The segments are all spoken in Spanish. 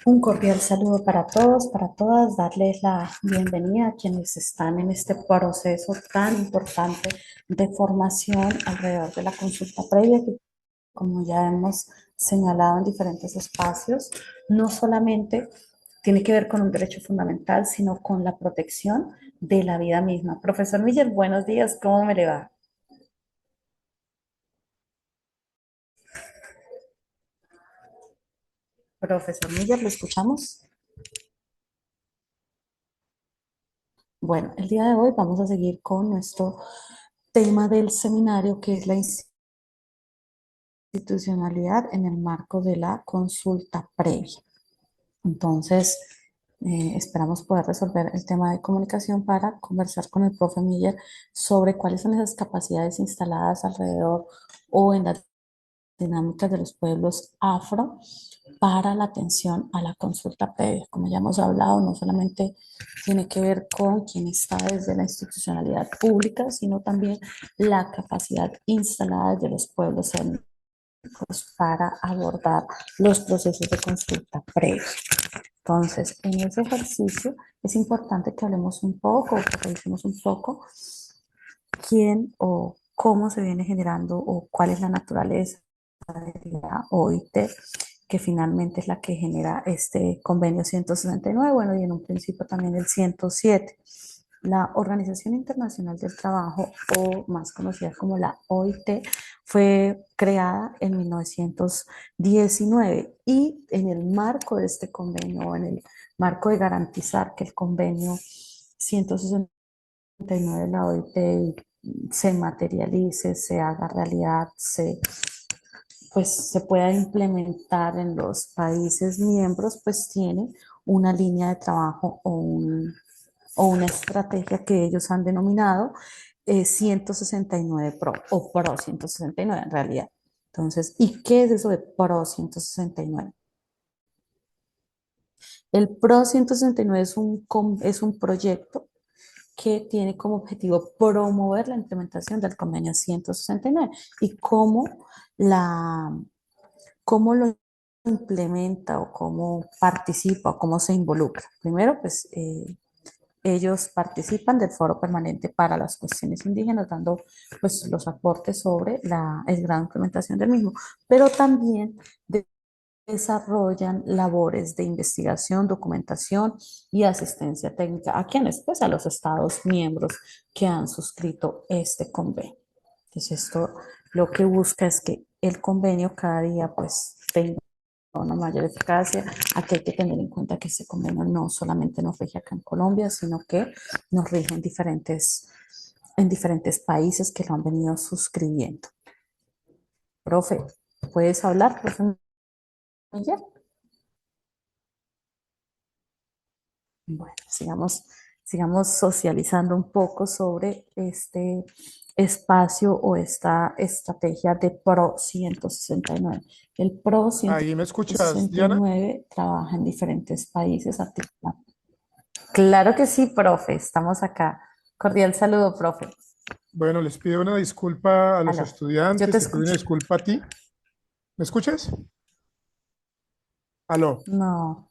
Un cordial saludo para todos, para todas, darles la bienvenida a quienes están en este proceso tan importante de formación alrededor de la consulta previa, que como ya hemos señalado en diferentes espacios, no solamente tiene que ver con un derecho fundamental, sino con la protección de la vida misma. Profesor Miller, buenos días, ¿cómo me le va? Profesor Miller, ¿lo escuchamos? Bueno, el día de hoy vamos a seguir con nuestro tema del seminario, que es la institucionalidad en el marco de la consulta previa. Entonces, esperamos poder resolver el tema de comunicación para conversar con el profe Miller sobre cuáles son esas capacidades instaladas alrededor o en las dinámicas de los pueblos afro para la atención a la consulta previa. Como ya hemos hablado, no solamente tiene que ver con quien está desde la institucionalidad pública, sino también la capacidad instalada de los pueblos étnicos para abordar los procesos de consulta previa. Entonces, en ese ejercicio es importante que hablemos un poco, que revisemos un poco quién o cómo se viene generando o cuál es la naturaleza de la OIT, que finalmente es la que genera este convenio 169, bueno, y en un principio también el 107. La Organización Internacional del Trabajo, o más conocida como la OIT, fue creada en 1919 y en el marco de este convenio, en el marco de garantizar que el convenio 169 de la OIT se materialice, se haga realidad, se pueda implementar en los países miembros, pues tiene una línea de trabajo o una estrategia que ellos han denominado 169 Pro o Pro 169 en realidad. Entonces, ¿y qué es eso de Pro 169? El Pro 169 es un proyecto que tiene como objetivo promover la implementación del convenio 169 y la, cómo lo implementa o cómo participa o cómo se involucra. Primero, pues ellos participan del Foro Permanente para las Cuestiones Indígenas, dando pues, los aportes sobre la gran implementación del mismo, pero también desarrollan labores de investigación, documentación y asistencia técnica. ¿A quiénes? Pues a los estados miembros que han suscrito este convenio. Entonces esto lo que busca es que el convenio cada día pues tenga una mayor eficacia. Aquí hay que tener en cuenta que este convenio no solamente nos rige acá en Colombia, sino que nos rige en diferentes países que lo han venido suscribiendo. Profe, ¿puedes hablar, profe Miguel? Bueno, sigamos socializando un poco sobre este espacio o esta estrategia de Pro 169. El Pro Ahí me escuchas, Diana. 169 trabaja en diferentes países articulados. Claro que sí, profe, estamos acá. Cordial saludo, profe. Bueno, les pido una disculpa a los Aló, yo te estudiantes, te pido una escucho. disculpa a ti. ¿Me escuchas? Aló, No.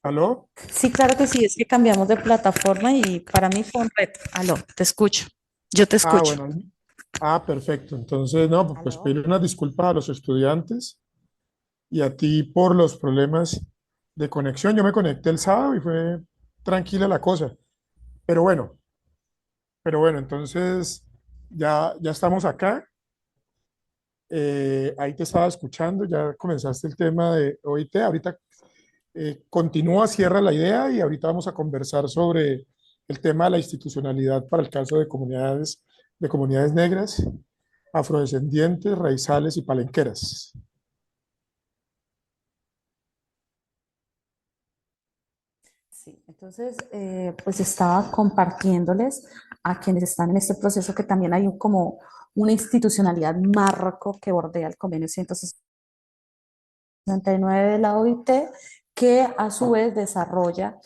aló. Sí, claro que sí, es que cambiamos de plataforma y para mí fue un reto. Aló, te escucho. Yo te Ah, escucho. bueno. Ah, perfecto. Entonces, no, pues Aló. pedir una disculpa a los estudiantes y a ti por los problemas de conexión. Yo me conecté el sábado y fue tranquila la cosa. Pero bueno, entonces ya estamos acá. Ahí te estaba escuchando, ya comenzaste el tema de OIT. Ahorita continúa, cierra la idea y ahorita vamos a conversar sobre el tema de la institucionalidad para el caso de comunidades negras, afrodescendientes, raizales y palenqueras. Sí, entonces, pues estaba compartiéndoles a quienes están en este proceso que también hay como una institucionalidad marco que bordea el convenio 169 de la OIT, que a su vez desarrolla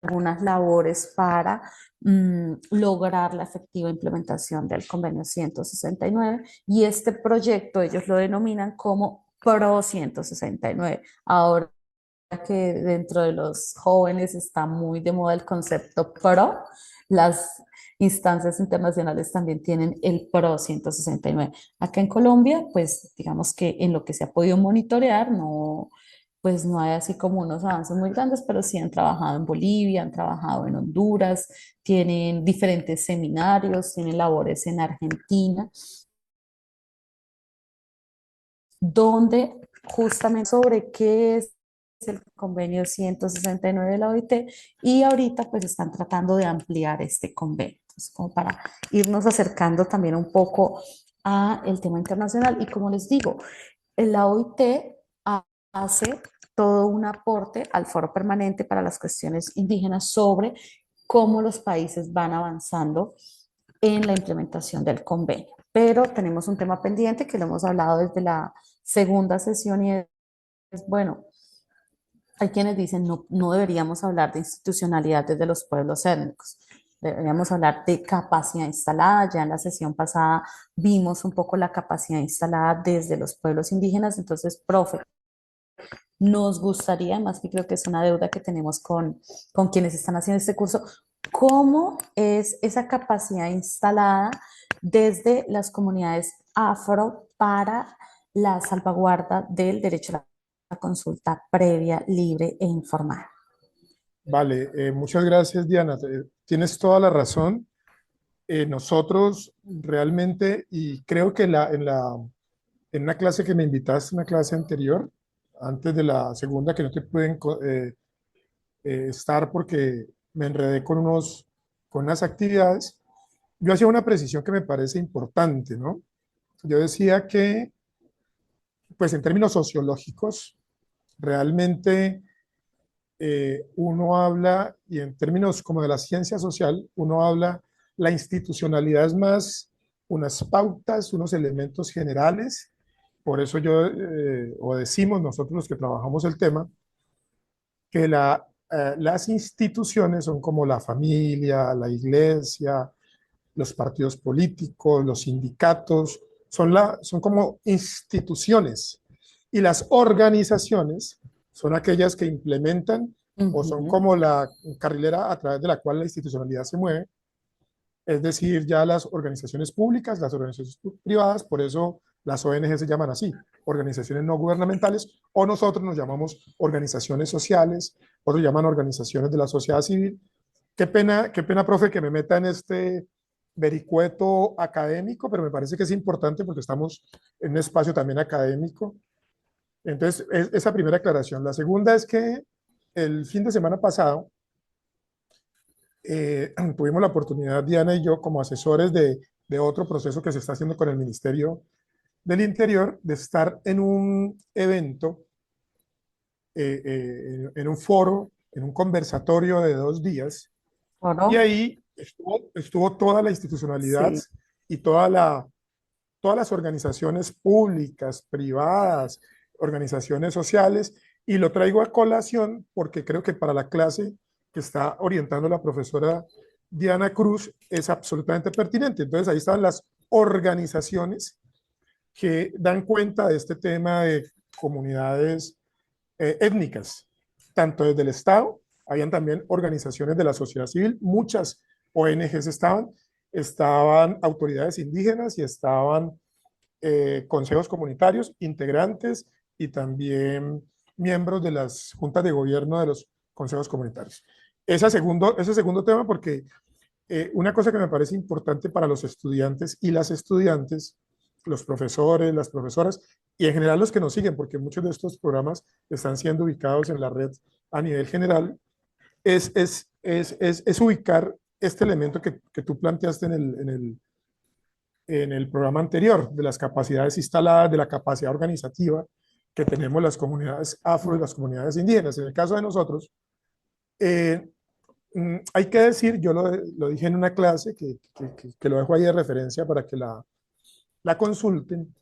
algunas labores para lograr la efectiva implementación del convenio 169 y este proyecto ellos lo denominan como Pro 169. Ahora que dentro de los jóvenes está muy de moda el concepto PRO. Las instancias internacionales también tienen el PRO 169. Acá en Colombia, pues digamos que en lo que se ha podido monitorear, no, pues no hay así como unos avances muy grandes, pero sí han trabajado en Bolivia, han trabajado en Honduras, tienen diferentes seminarios, tienen labores en Argentina, donde justamente sobre qué es el convenio 169 de la OIT y ahorita pues están tratando de ampliar este convenio. Entonces, como para irnos acercando también un poco a el tema internacional y como les digo, la OIT hace todo un aporte al foro permanente para las cuestiones indígenas sobre cómo los países van avanzando en la implementación del convenio. Pero tenemos un tema pendiente que lo hemos hablado desde la segunda sesión y es, bueno, hay quienes dicen no, no deberíamos hablar de institucionalidad desde los pueblos étnicos, deberíamos hablar de capacidad instalada. Ya en la sesión pasada vimos un poco la capacidad instalada desde los pueblos indígenas, entonces, profe, nos gustaría, más que creo que es una deuda que tenemos con quienes están haciendo este curso, cómo es esa capacidad instalada desde las comunidades afro para la salvaguarda del derecho a la consulta previa, libre e informada. Vale, muchas gracias, Diana. Tienes toda la razón. Nosotros realmente, y creo que en una clase que me invitaste, una clase anterior, antes de la segunda, que no te pude estar porque me enredé con unas actividades, yo hacía una precisión que me parece importante, ¿no? Yo decía que, pues en términos sociológicos, realmente uno habla, y en términos como de la ciencia social, uno habla, la institucionalidad es más unas pautas, unos elementos generales. Por eso yo, o decimos nosotros los que trabajamos el tema, que las instituciones son como la familia, la iglesia, los partidos políticos, los sindicatos, son como instituciones. Y las organizaciones son aquellas que implementan o son Ujú. como la carrilera a través de la cual la institucionalidad se mueve, es decir, ya las organizaciones públicas, las organizaciones privadas, por eso las ONG se llaman así, organizaciones no gubernamentales, o nosotros nos llamamos organizaciones sociales, otros llaman organizaciones de la sociedad civil. Qué pena, profe, que me meta en este vericueto académico, pero me parece que es importante porque estamos en un espacio también académico. Entonces, esa primera aclaración. La segunda es que el fin de semana pasado tuvimos la oportunidad, Diana y yo, como asesores de otro proceso que se está haciendo con el Ministerio del Interior, de estar en un evento, en un foro, en un conversatorio de 2 días. Y ¿Oro? ahí estuvo toda la institucionalidad Sí. y todas las organizaciones públicas, privadas, organizaciones sociales, y lo traigo a colación porque creo que para la clase que está orientando la profesora Diana Cruz es absolutamente pertinente. Entonces ahí están las organizaciones que dan cuenta de este tema de comunidades étnicas, tanto desde el Estado, habían también organizaciones de la sociedad civil, muchas ONGs estaban autoridades indígenas y estaban consejos comunitarios, integrantes y también miembros de las juntas de gobierno de los consejos comunitarios. Ese segundo tema, porque una cosa que me parece importante para los estudiantes y las estudiantes, los profesores, las profesoras y en general los que nos siguen, porque muchos de estos programas están siendo ubicados en la red a nivel general, es ubicar este elemento que tú planteaste en el programa anterior, de las capacidades instaladas, de la capacidad organizativa que tenemos las comunidades afro y las comunidades indígenas. En el caso de nosotros, eh, hay que decir, yo lo dije en una clase que lo dejo ahí de referencia para que la consulten,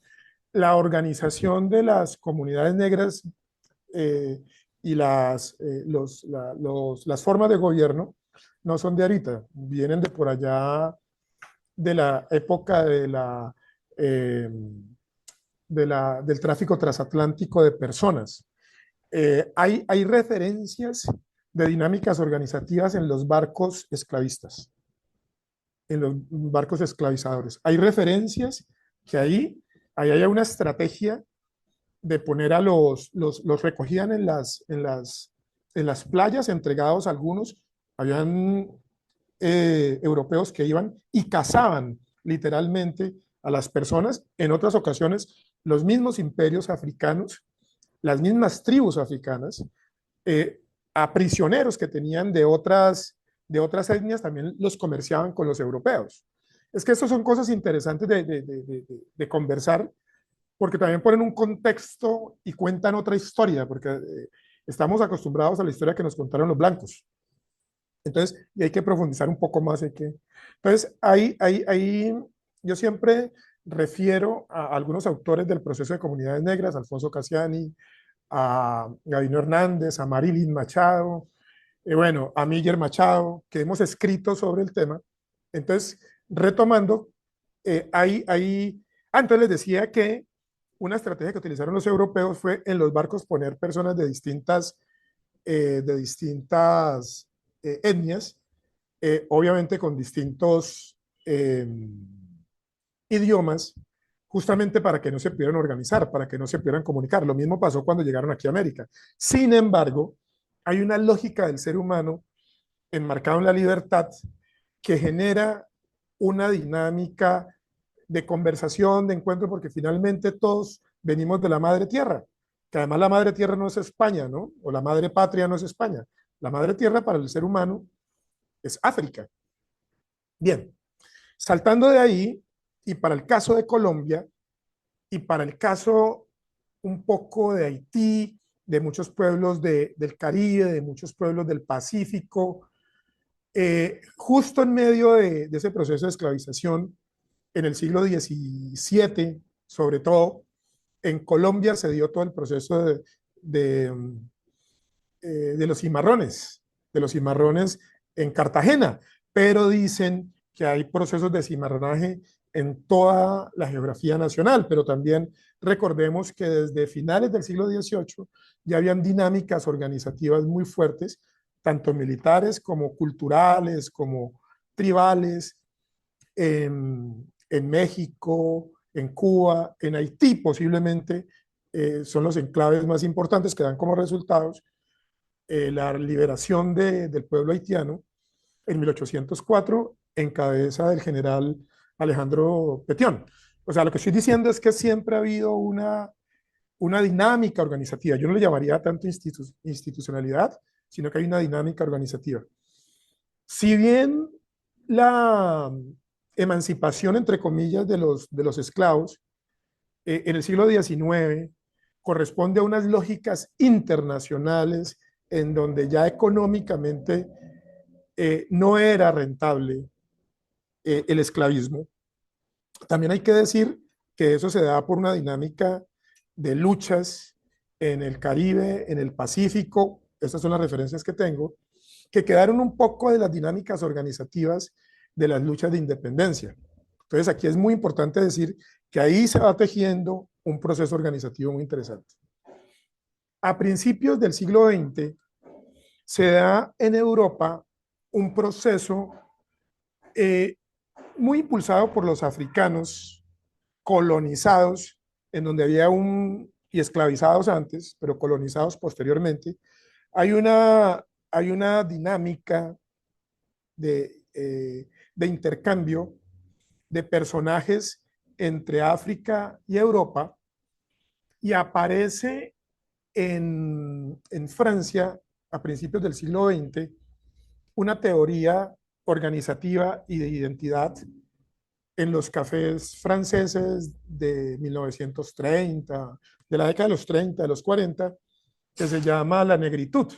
la organización de las comunidades negras eh, y las formas de gobierno no son de ahorita, vienen de por allá de la época eh, del tráfico transatlántico de personas. Hay referencias de dinámicas organizativas en los barcos esclavistas, en los barcos esclavizadores. Hay referencias que ahí hay una estrategia de poner a los recogían en las playas, entregados algunos, habían europeos que iban y cazaban literalmente a las personas, en otras ocasiones los mismos imperios africanos, las mismas tribus africanas, eh, a prisioneros que tenían de otras etnias también los comerciaban con los europeos. Es que estas son cosas interesantes de conversar porque también ponen un contexto y cuentan otra historia, porque estamos acostumbrados a la historia que nos contaron los blancos. Entonces, y hay que profundizar un poco más. Entonces, yo siempre refiero a algunos autores del proceso de comunidades negras, Alfonso Cassiani, a Gabino Hernández, a Marilyn Machado, bueno, a Miller Machado, que hemos escrito sobre el tema. Entonces, retomando, antes les decía que una estrategia que utilizaron los europeos fue en los barcos poner personas de distintas etnias, obviamente con distintos idiomas, justamente para que no se pudieran organizar, para que no se pudieran comunicar. Lo mismo pasó cuando llegaron aquí a América. Sin embargo, hay una lógica del ser humano enmarcada en la libertad que genera una dinámica de conversación, de encuentro, porque finalmente todos venimos de la madre tierra, que además la madre tierra no es España, ¿no? O la madre patria no es España. La madre tierra para el ser humano es África. Bien, saltando de ahí, y para el caso de Colombia, y para el caso un poco de Haití, de muchos pueblos del Caribe, de muchos pueblos del Pacífico, justo en medio de ese proceso de esclavización, en el siglo XVII, sobre todo, en Colombia se dio todo el proceso de, de los cimarrones en Cartagena, pero dicen que hay procesos de cimarronaje en toda la geografía nacional, pero también recordemos que desde finales del siglo XVIII ya habían dinámicas organizativas muy fuertes, tanto militares como culturales, como tribales, en México, en Cuba, en Haití posiblemente son los enclaves más importantes que dan como resultados la liberación del pueblo haitiano en 1804 en cabeza del general Alejandro Petión. O sea, lo que estoy diciendo es que siempre ha habido una dinámica organizativa. Yo no le llamaría tanto institucionalidad, sino que hay una dinámica organizativa. Si bien la emancipación, entre comillas, de los esclavos en el siglo XIX corresponde a unas lógicas internacionales en donde ya económicamente no era rentable el esclavismo. También hay que decir que eso se da por una dinámica de luchas en el Caribe, en el Pacífico, estas son las referencias que tengo, que quedaron un poco de las dinámicas organizativas de las luchas de independencia. Entonces aquí es muy importante decir que ahí se va tejiendo un proceso organizativo muy interesante. A principios del siglo XX se da en Europa un proceso eh, muy impulsado por los africanos colonizados, en donde había y esclavizados antes, pero colonizados posteriormente. Hay una dinámica de intercambio de personajes entre África y Europa y aparece en Francia a principios del siglo XX una teoría organizativa y de identidad en los cafés franceses de 1930, de la década de los 30, de los 40, que se llama la negritud.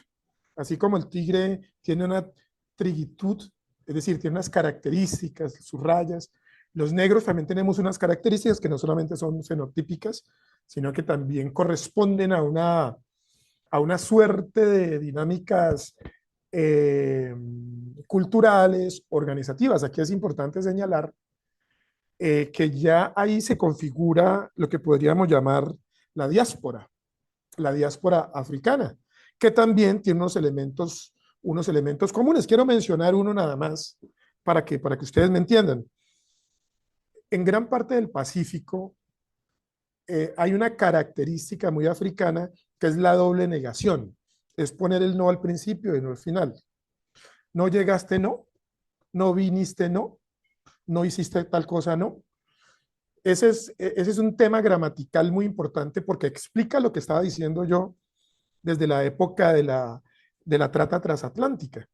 Así como el tigre tiene una triguitud, es decir, tiene unas características, sus rayas. Los negros también tenemos unas características que no solamente son fenotípicas, sino que también corresponden a una suerte de dinámicas culturales, organizativas. Aquí es importante señalar que ya ahí se configura lo que podríamos llamar la diáspora. la diáspora africana, que también tiene unos elementos comunes. Quiero mencionar uno nada más para que ustedes me entiendan. En gran parte del Pacífico hay una característica muy africana que es la doble negación. Es poner el no al principio y no al final. No llegaste, no. No viniste, no. No hiciste tal cosa, no. Ese es un tema gramatical muy importante porque explica lo que estaba diciendo yo desde la época de la trata transatlántica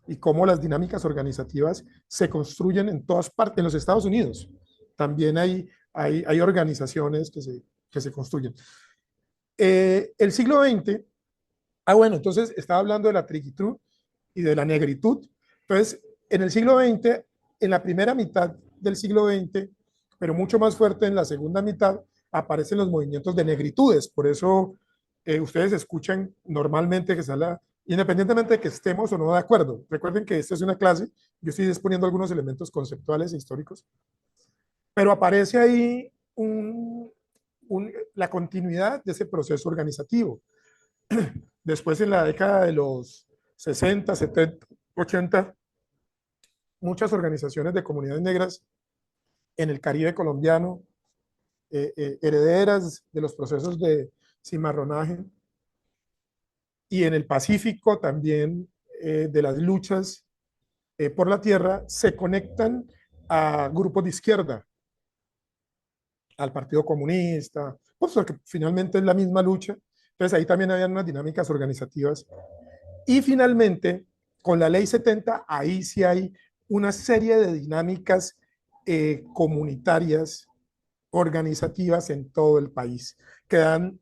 y cómo las dinámicas organizativas se construyen en todas partes, en los Estados Unidos. También hay organizaciones que se construyen. El siglo XX, bueno, entonces estaba hablando de la triquitud y de la negritud. Entonces, en el siglo XX, en la primera mitad del siglo XX, pero mucho más fuerte en la segunda mitad, aparecen los movimientos de negritudes. Por eso ustedes escuchan normalmente que se habla, independientemente de que estemos o no de acuerdo. Recuerden que esta es una clase, yo estoy exponiendo algunos elementos conceptuales e históricos, pero aparece ahí la continuidad de ese proceso organizativo. Después, en la década de los 60, 70, 80, muchas organizaciones de comunidades negras en el Caribe colombiano, herederas de los procesos de cimarronaje, y en el Pacífico también de las luchas por la tierra, se conectan a grupos de izquierda, al Partido Comunista, pues porque finalmente es la misma lucha. Entonces ahí también habían unas dinámicas organizativas. Y finalmente, con la ley 70, ahí sí hay una serie de dinámicas comunitarias, organizativas en todo el país, que dan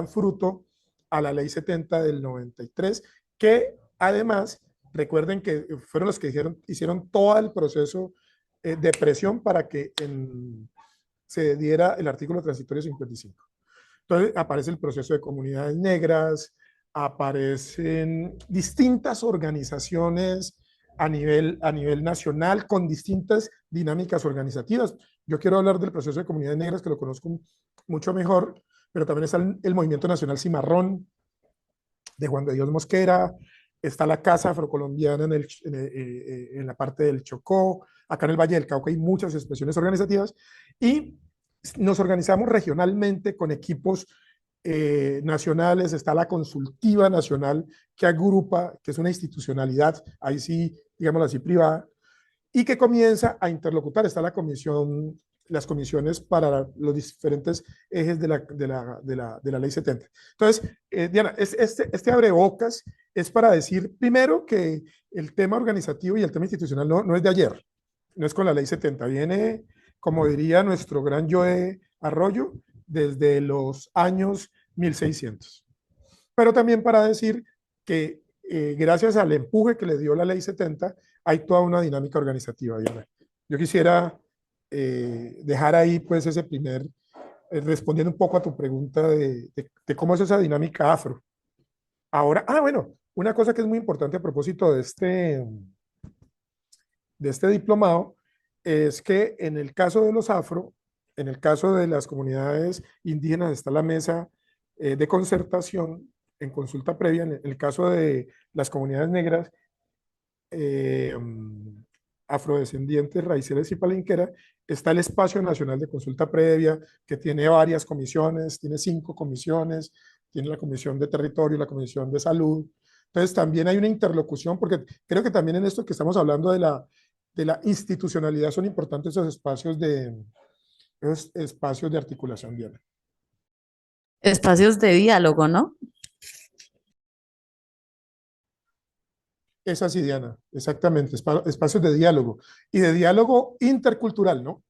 fruto a la ley 70 del 93, que además, recuerden que fueron los que hicieron todo el proceso de presión para que se diera el artículo transitorio 55. Entonces aparece el proceso de comunidades negras, aparecen distintas organizaciones a nivel nacional con distintas dinámicas organizativas. Yo quiero hablar del proceso de comunidades negras, que lo conozco mucho mejor, pero también está el Movimiento Nacional Cimarrón de Juan de Dios Mosquera, está la Casa Afrocolombiana en la parte del Chocó, acá en el Valle del Cauca hay muchas expresiones organizativas y nos organizamos regionalmente con equipos nacionales, está la Consultiva Nacional que agrupa, que es una institucionalidad, ahí sí, digámoslo así, privada, y que comienza a interlocutar. Está las comisiones para los diferentes ejes de la ley 70. Entonces, Diana, este abrebocas es para decir, primero, que el tema organizativo y el tema institucional no es de ayer, no es con la ley 70, viene, como diría nuestro gran Joe Arroyo, desde los años 1600. Pero también para decir que gracias al empuje que le dio la ley 70, hay toda una dinámica organizativa, Diana. Yo quisiera dejar ahí pues ese primer, respondiendo un poco a tu pregunta de cómo es esa dinámica afro. Ahora, bueno, una cosa que es muy importante a propósito de este diplomado es que en el caso de los afro, en el caso de las comunidades indígenas está la mesa de concertación en consulta previa, en el caso de las comunidades negras, afrodescendientes, raíceles y palenquera, está el Espacio Nacional de Consulta Previa, que tiene varias comisiones, tiene 5 comisiones, tiene la Comisión de Territorio, la Comisión de Salud. Entonces también hay una interlocución, porque creo que también en esto que estamos hablando de la institucionalidad son importantes esos espacios de articulación, Diana. Espacios de diálogo, ¿no? Es así, Diana, exactamente, espacios de diálogo intercultural, ¿no?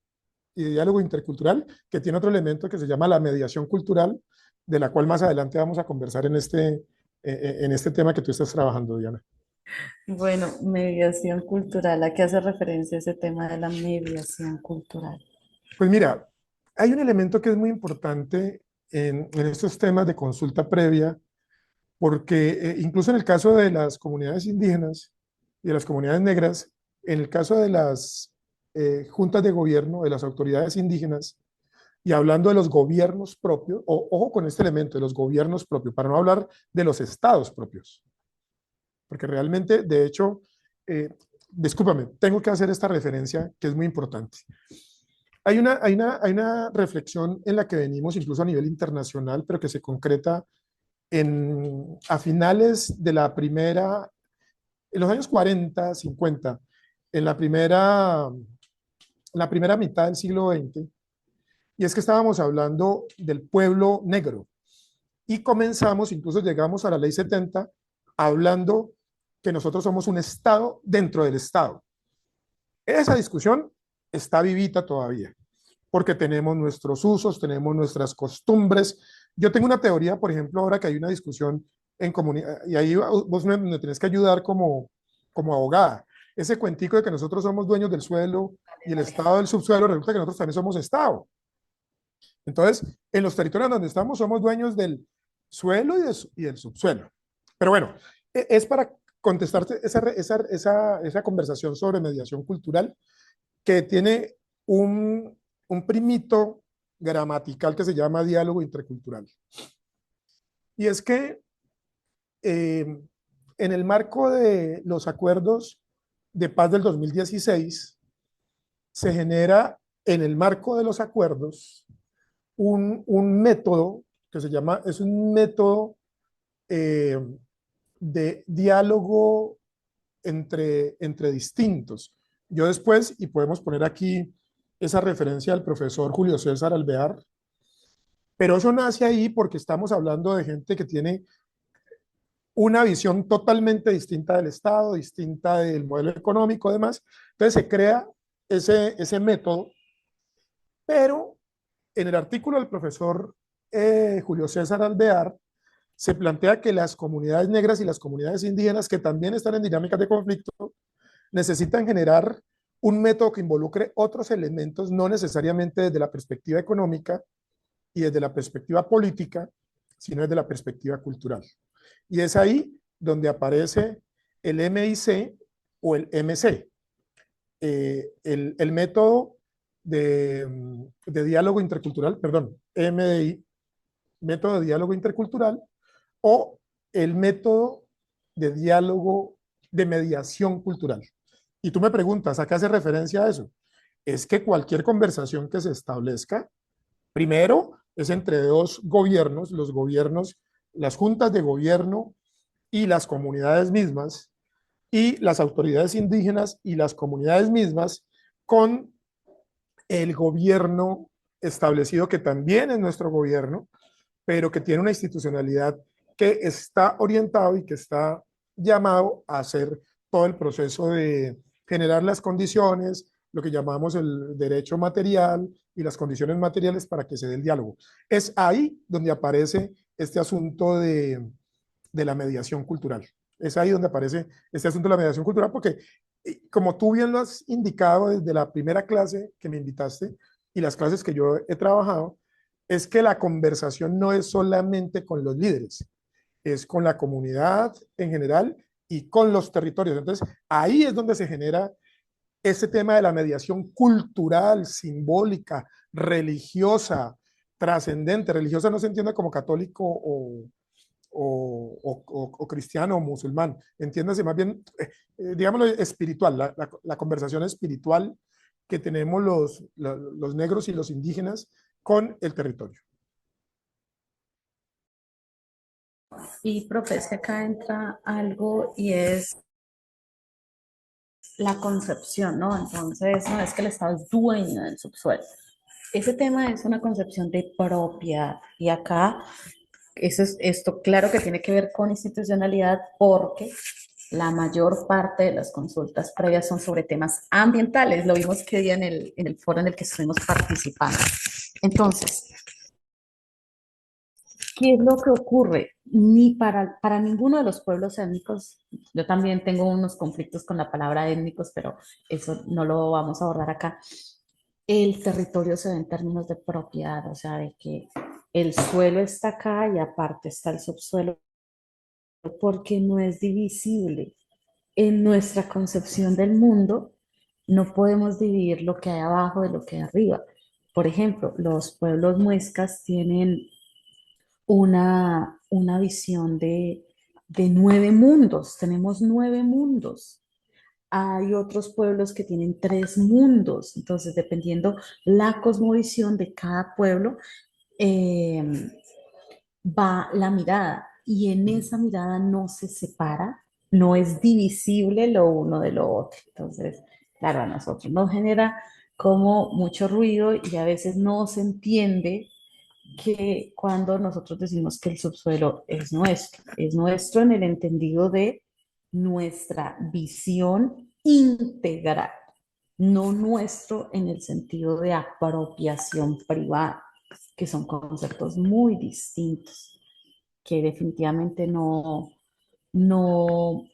Y de diálogo intercultural, que tiene otro elemento que se llama la mediación cultural, de la cual más adelante vamos a conversar en este tema que tú estás trabajando, Diana. Bueno, mediación cultural. ¿A qué hace referencia ese tema de la mediación cultural? Pues mira, hay un elemento que es muy importante en estos temas de consulta previa, porque incluso en el caso de las comunidades indígenas y de las comunidades negras, en el caso de las juntas de gobierno, de las autoridades indígenas, Y hablando de los gobiernos propios, ojo con este elemento de los gobiernos propios, para no hablar de los estados propios, porque realmente, de hecho, eh, discúlpame, tengo que hacer esta referencia que es muy importante. Hay una reflexión en la que venimos incluso a nivel internacional, pero que se concreta a finales de en los años 40, 50, en la primera mitad del siglo XX, y es que estábamos hablando del pueblo negro, y comenzamos, incluso llegamos a la ley 70, hablando que nosotros somos un Estado dentro del Estado. Esa discusión está vivita todavía, porque tenemos nuestros usos, tenemos nuestras costumbres. Yo tengo una teoría, por ejemplo, ahora que hay una discusión en comunidad, y ahí vos me tenés que ayudar como abogada. Ese cuentico de que nosotros somos dueños del suelo y el Estado del subsuelo, resulta que nosotros también somos Estado. Entonces, en los territorios donde estamos somos dueños del suelo y del subsuelo. Pero bueno, es para contestarte esa conversación sobre mediación cultural que tiene un primito gramatical que se llama diálogo intercultural. Y es que eh, en el marco de los acuerdos de paz del 2016, se genera en el marco de los acuerdos un método que es un método eh, de diálogo entre distintos. Yo después, y podemos poner aquí esa referencia al profesor Julio César Alvear, pero eso nace ahí porque estamos hablando de gente que tiene una visión totalmente distinta del Estado, distinta del modelo económico, además. Entonces se crea ese método, pero en el artículo del profesor Julio César Alvear se plantea que las comunidades negras y las comunidades indígenas, que también están en dinámicas de conflicto, necesitan generar un método que involucre otros elementos, no necesariamente desde la perspectiva económica y desde la perspectiva política, sino desde la perspectiva cultural. Y es ahí donde aparece el MIC o el MC, el método de diálogo intercultural, perdón, MDI, método de diálogo intercultural, o el método de diálogo de mediación cultural. Y tú me preguntas, ¿a qué hace referencia a eso? Es que cualquier conversación que se establezca, primero es entre dos gobiernos, los gobiernos, las juntas de gobierno y las comunidades mismas, y las autoridades indígenas y las comunidades mismas, con el gobierno establecido, que también es nuestro gobierno, pero que tiene una institucionalidad que está orientado y que está llamado a hacer todo el proceso de generar las condiciones, lo que llamamos el derecho material y las condiciones materiales para que se dé el diálogo. Es ahí donde aparece este asunto de la mediación cultural. Es ahí donde aparece este asunto de la mediación cultural, porque como tú bien lo has indicado desde la primera clase que me invitaste y las clases que yo he trabajado, es que la conversación no es solamente con los líderes, es con la comunidad en general y con los territorios. Entonces, ahí es donde se genera este tema de la mediación cultural, simbólica, religiosa, trascendente. Religiosa no se entiende como católico o cristiano o musulmán, entiéndase más bien, digámoslo, espiritual, la conversación espiritual que tenemos los negros y los indígenas con el territorio. Y profe, es que acá entra algo y es la concepción, ¿no? Entonces, no es que el Estado es dueño del subsuelo. Ese tema es una concepción de propiedad y acá esto claro que tiene que ver con institucionalidad porque la mayor parte de las consultas previas son sobre temas ambientales. Lo vimos que día en el foro en el que estuvimos participando. Entonces, ¿qué es lo que ocurre? Ni para ninguno de los pueblos étnicos, yo también tengo unos conflictos con la palabra étnicos, pero eso no lo vamos a abordar acá. El territorio se ve en términos de propiedad, o sea, de que el suelo está acá y aparte está el subsuelo, porque no es divisible. En nuestra concepción del mundo, no podemos dividir lo que hay abajo de lo que hay arriba, Por ejemplo, los pueblos muiscas tienen una visión de 9 mundos, tenemos 9 mundos. Hay otros pueblos que tienen 3 mundos, entonces dependiendo la cosmovisión de cada pueblo, eh, va la mirada y en esa mirada no se separa, no es divisible lo uno de lo otro. Entonces, claro, a nosotros nos genera como mucho ruido y a veces no se entiende que cuando nosotros decimos que el subsuelo es nuestro en el entendido de nuestra visión integral, no nuestro en el sentido de apropiación privada, que son conceptos muy distintos, que definitivamente no, no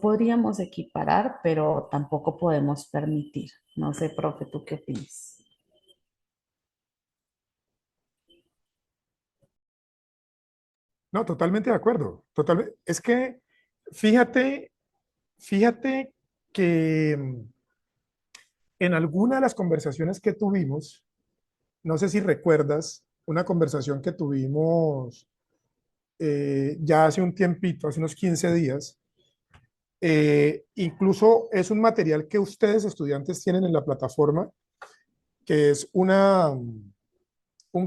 podríamos equiparar, pero tampoco podemos permitir. No sé, profe, ¿tú qué opinas? No, totalmente de acuerdo. Totalmente. Es que fíjate, fíjate que en alguna de las conversaciones que tuvimos, no sé si recuerdas una conversación que tuvimos ya hace un tiempito, hace unos 15 días. Incluso es un material que ustedes, estudiantes, tienen en la plataforma, que es un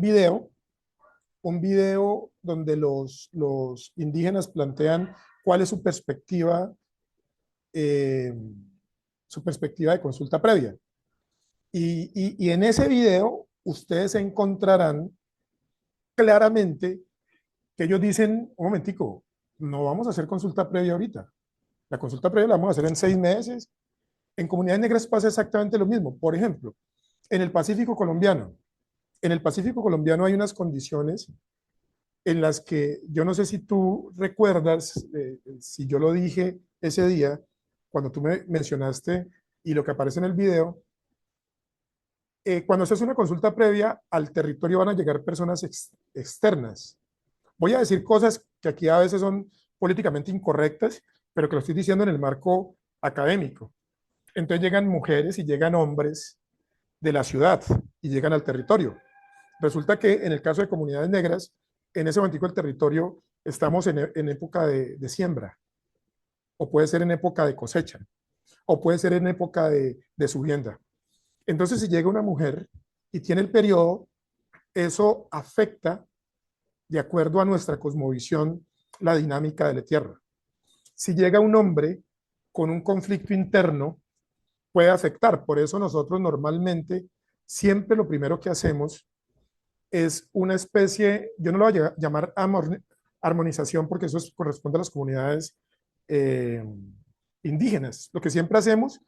video, un video donde los indígenas plantean cuál es eh, su perspectiva de consulta previa. Y en ese video ustedes encontrarán claramente que ellos dicen, un momentico, no vamos a hacer consulta previa ahorita. La consulta previa la vamos a hacer en 6 meses. En comunidades negras pasa exactamente lo mismo. Por ejemplo, en el Pacífico colombiano, en el Pacífico colombiano hay unas condiciones en las que yo no sé si tú recuerdas, si yo lo dije ese día, cuando tú me mencionaste y lo que aparece en el video, cuando se hace una consulta previa, al territorio van a llegar personas externas. Voy a decir cosas que aquí a veces son políticamente incorrectas, pero que lo estoy diciendo en el marco académico. Entonces llegan mujeres y llegan hombres de la ciudad y llegan al territorio. Resulta que en el caso de comunidades negras, en ese momento el territorio estamos en época de siembra, o puede ser en época de cosecha, o puede ser en época de subienda. Entonces, si llega una mujer y tiene el periodo, eso afecta, de acuerdo a nuestra cosmovisión, la dinámica de la tierra. Si llega un hombre con un conflicto interno, puede afectar. Por eso nosotros normalmente, siempre lo primero que hacemos es una especie, yo no lo voy a llamar armonización porque eso corresponde a las comunidades eh, indígenas. Lo que siempre hacemos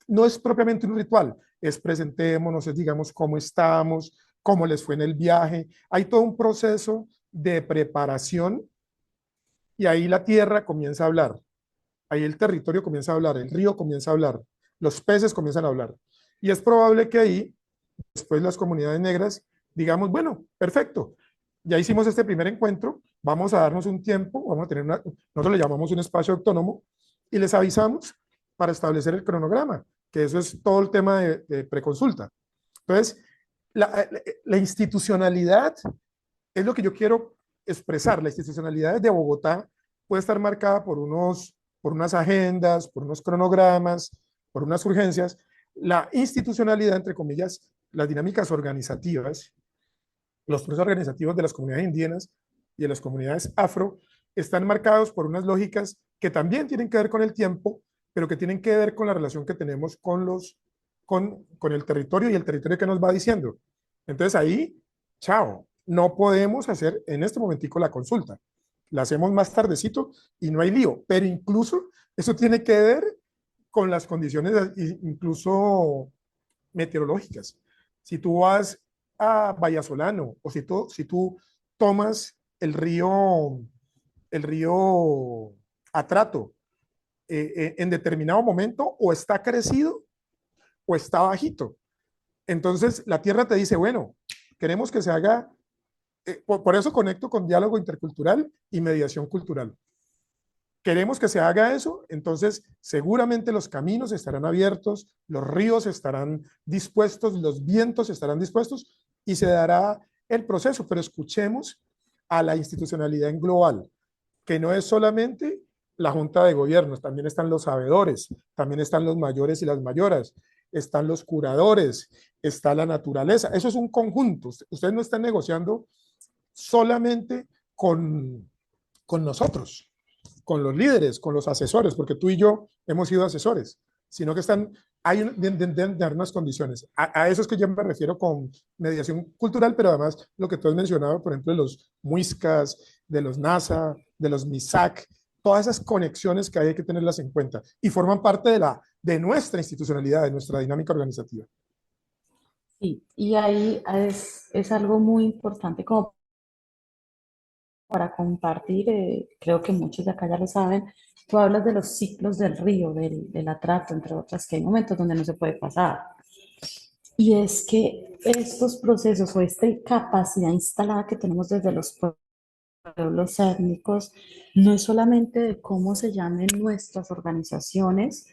no es propiamente un ritual, es presentémonos, es digamos cómo estamos, cómo les fue en el viaje. Hay todo un proceso de preparación y ahí la tierra comienza a hablar, ahí el territorio comienza a hablar, el río comienza a hablar, los peces comienzan a hablar. Y es probable que ahí después las comunidades negras digamos, bueno, perfecto, ya hicimos este primer encuentro, vamos a darnos un tiempo, vamos a tener nosotros le llamamos un espacio autónomo y les avisamos para establecer el cronograma, que eso es todo el tema de preconsulta. Entonces, la institucionalidad es lo que yo quiero expresar. La institucionalidad de Bogotá puede estar marcada por unas agendas, por unos cronogramas, por unas urgencias. La institucionalidad, entre comillas, las dinámicas organizativas, los procesos organizativos de las comunidades indígenas y de las comunidades afro, están marcados por unas lógicas que también tienen que ver con el tiempo, pero que tienen que ver con la relación que tenemos con el territorio y el territorio que nos va diciendo. Entonces ahí, chao, no podemos hacer en este momentico la consulta. La hacemos más tardecito y no hay lío, pero incluso eso tiene que ver con las condiciones incluso meteorológicas. Si tú vas a Vallasolano o si tú tomas el río Atrato, en determinado momento o está crecido o está bajito. Entonces la tierra te dice, bueno, queremos que se haga, por eso conecto con diálogo intercultural y mediación cultural. queremos que se haga eso, entonces seguramente los caminos estarán abiertos, los ríos estarán dispuestos, los vientos estarán dispuestos y se dará el proceso, pero escuchemos a la institucionalidad en global, que no es solamente la Junta de Gobiernos, también están los sabedores, también están los mayores y las mayoras, están los curadores, está la naturaleza. Eso es un conjunto. Ustedes no están negociando solamente con nosotros, con los líderes, con los asesores, porque tú y yo hemos sido asesores, sino que deben dar unas condiciones. A eso es que yo me refiero con mediación cultural, pero además lo que tú has mencionado, por ejemplo, de los muiscas, de los NASA, de los MISAC, todas esas conexiones que hay que tenerlas en cuenta y forman parte de nuestra institucionalidad, de nuestra dinámica organizativa. Sí, y ahí es algo muy importante como para compartir, creo que muchos de acá ya lo saben, tú hablas de los ciclos del río, del atrato, entre otras, que hay momentos donde no se puede pasar. Y es que estos procesos o esta capacidad instalada que tenemos desde los pueblos étnicos no es solamente de cómo se llamen nuestras organizaciones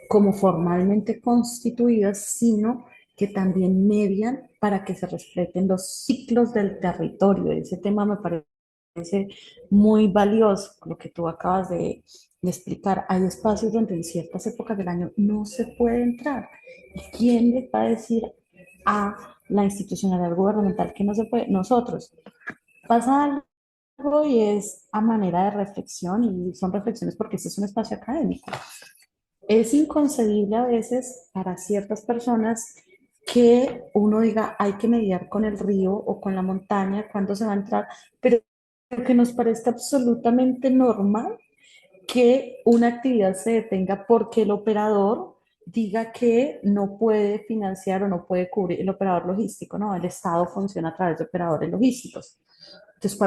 como formalmente constituidas, sino que también median para que se respeten los ciclos del territorio. Ese tema me parece muy valioso, lo que tú acabas de explicar. Hay espacios donde en ciertas épocas del año no se puede entrar. ¿Y quién le va a decir a la institucionalidad gubernamental que no se puede? Nosotros. Pasa algo y es a manera de reflexión y son reflexiones porque este es un espacio académico. Es inconcebible a veces para ciertas personas que uno diga hay que mediar con el río o con la montaña cuando se va a entrar, pero que nos parezca absolutamente normal que una actividad se detenga porque el operador diga que no puede financiar o no puede cubrir el operador logístico, ¿no? El Estado funciona a través de operadores logísticos. Entonces,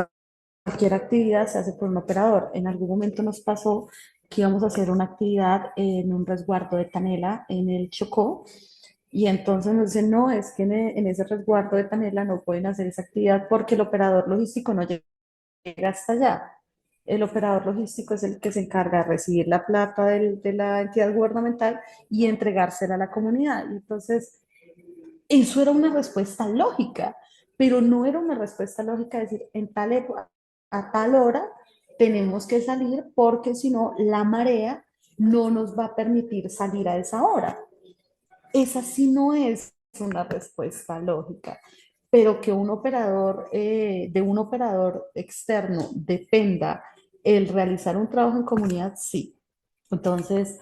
cualquier actividad se hace por un operador. En algún momento nos pasó que íbamos a hacer una actividad en un resguardo de Tanela en el Chocó y entonces nos dicen, no, es que en ese resguardo de Tanela no pueden hacer esa actividad porque el operador logístico no llega hasta allá. El operador logístico es el que se encarga de recibir la plata de la entidad gubernamental y entregársela a la comunidad. Y entonces, eso era una respuesta lógica, pero no era una respuesta lógica decir, en tal época, a tal hora, tenemos que salir porque si no, la marea no nos va a permitir salir a esa hora. Esa sí no es una respuesta lógica, pero que un operador, de un operador externo dependa el realizar un trabajo en comunidad, sí. Entonces,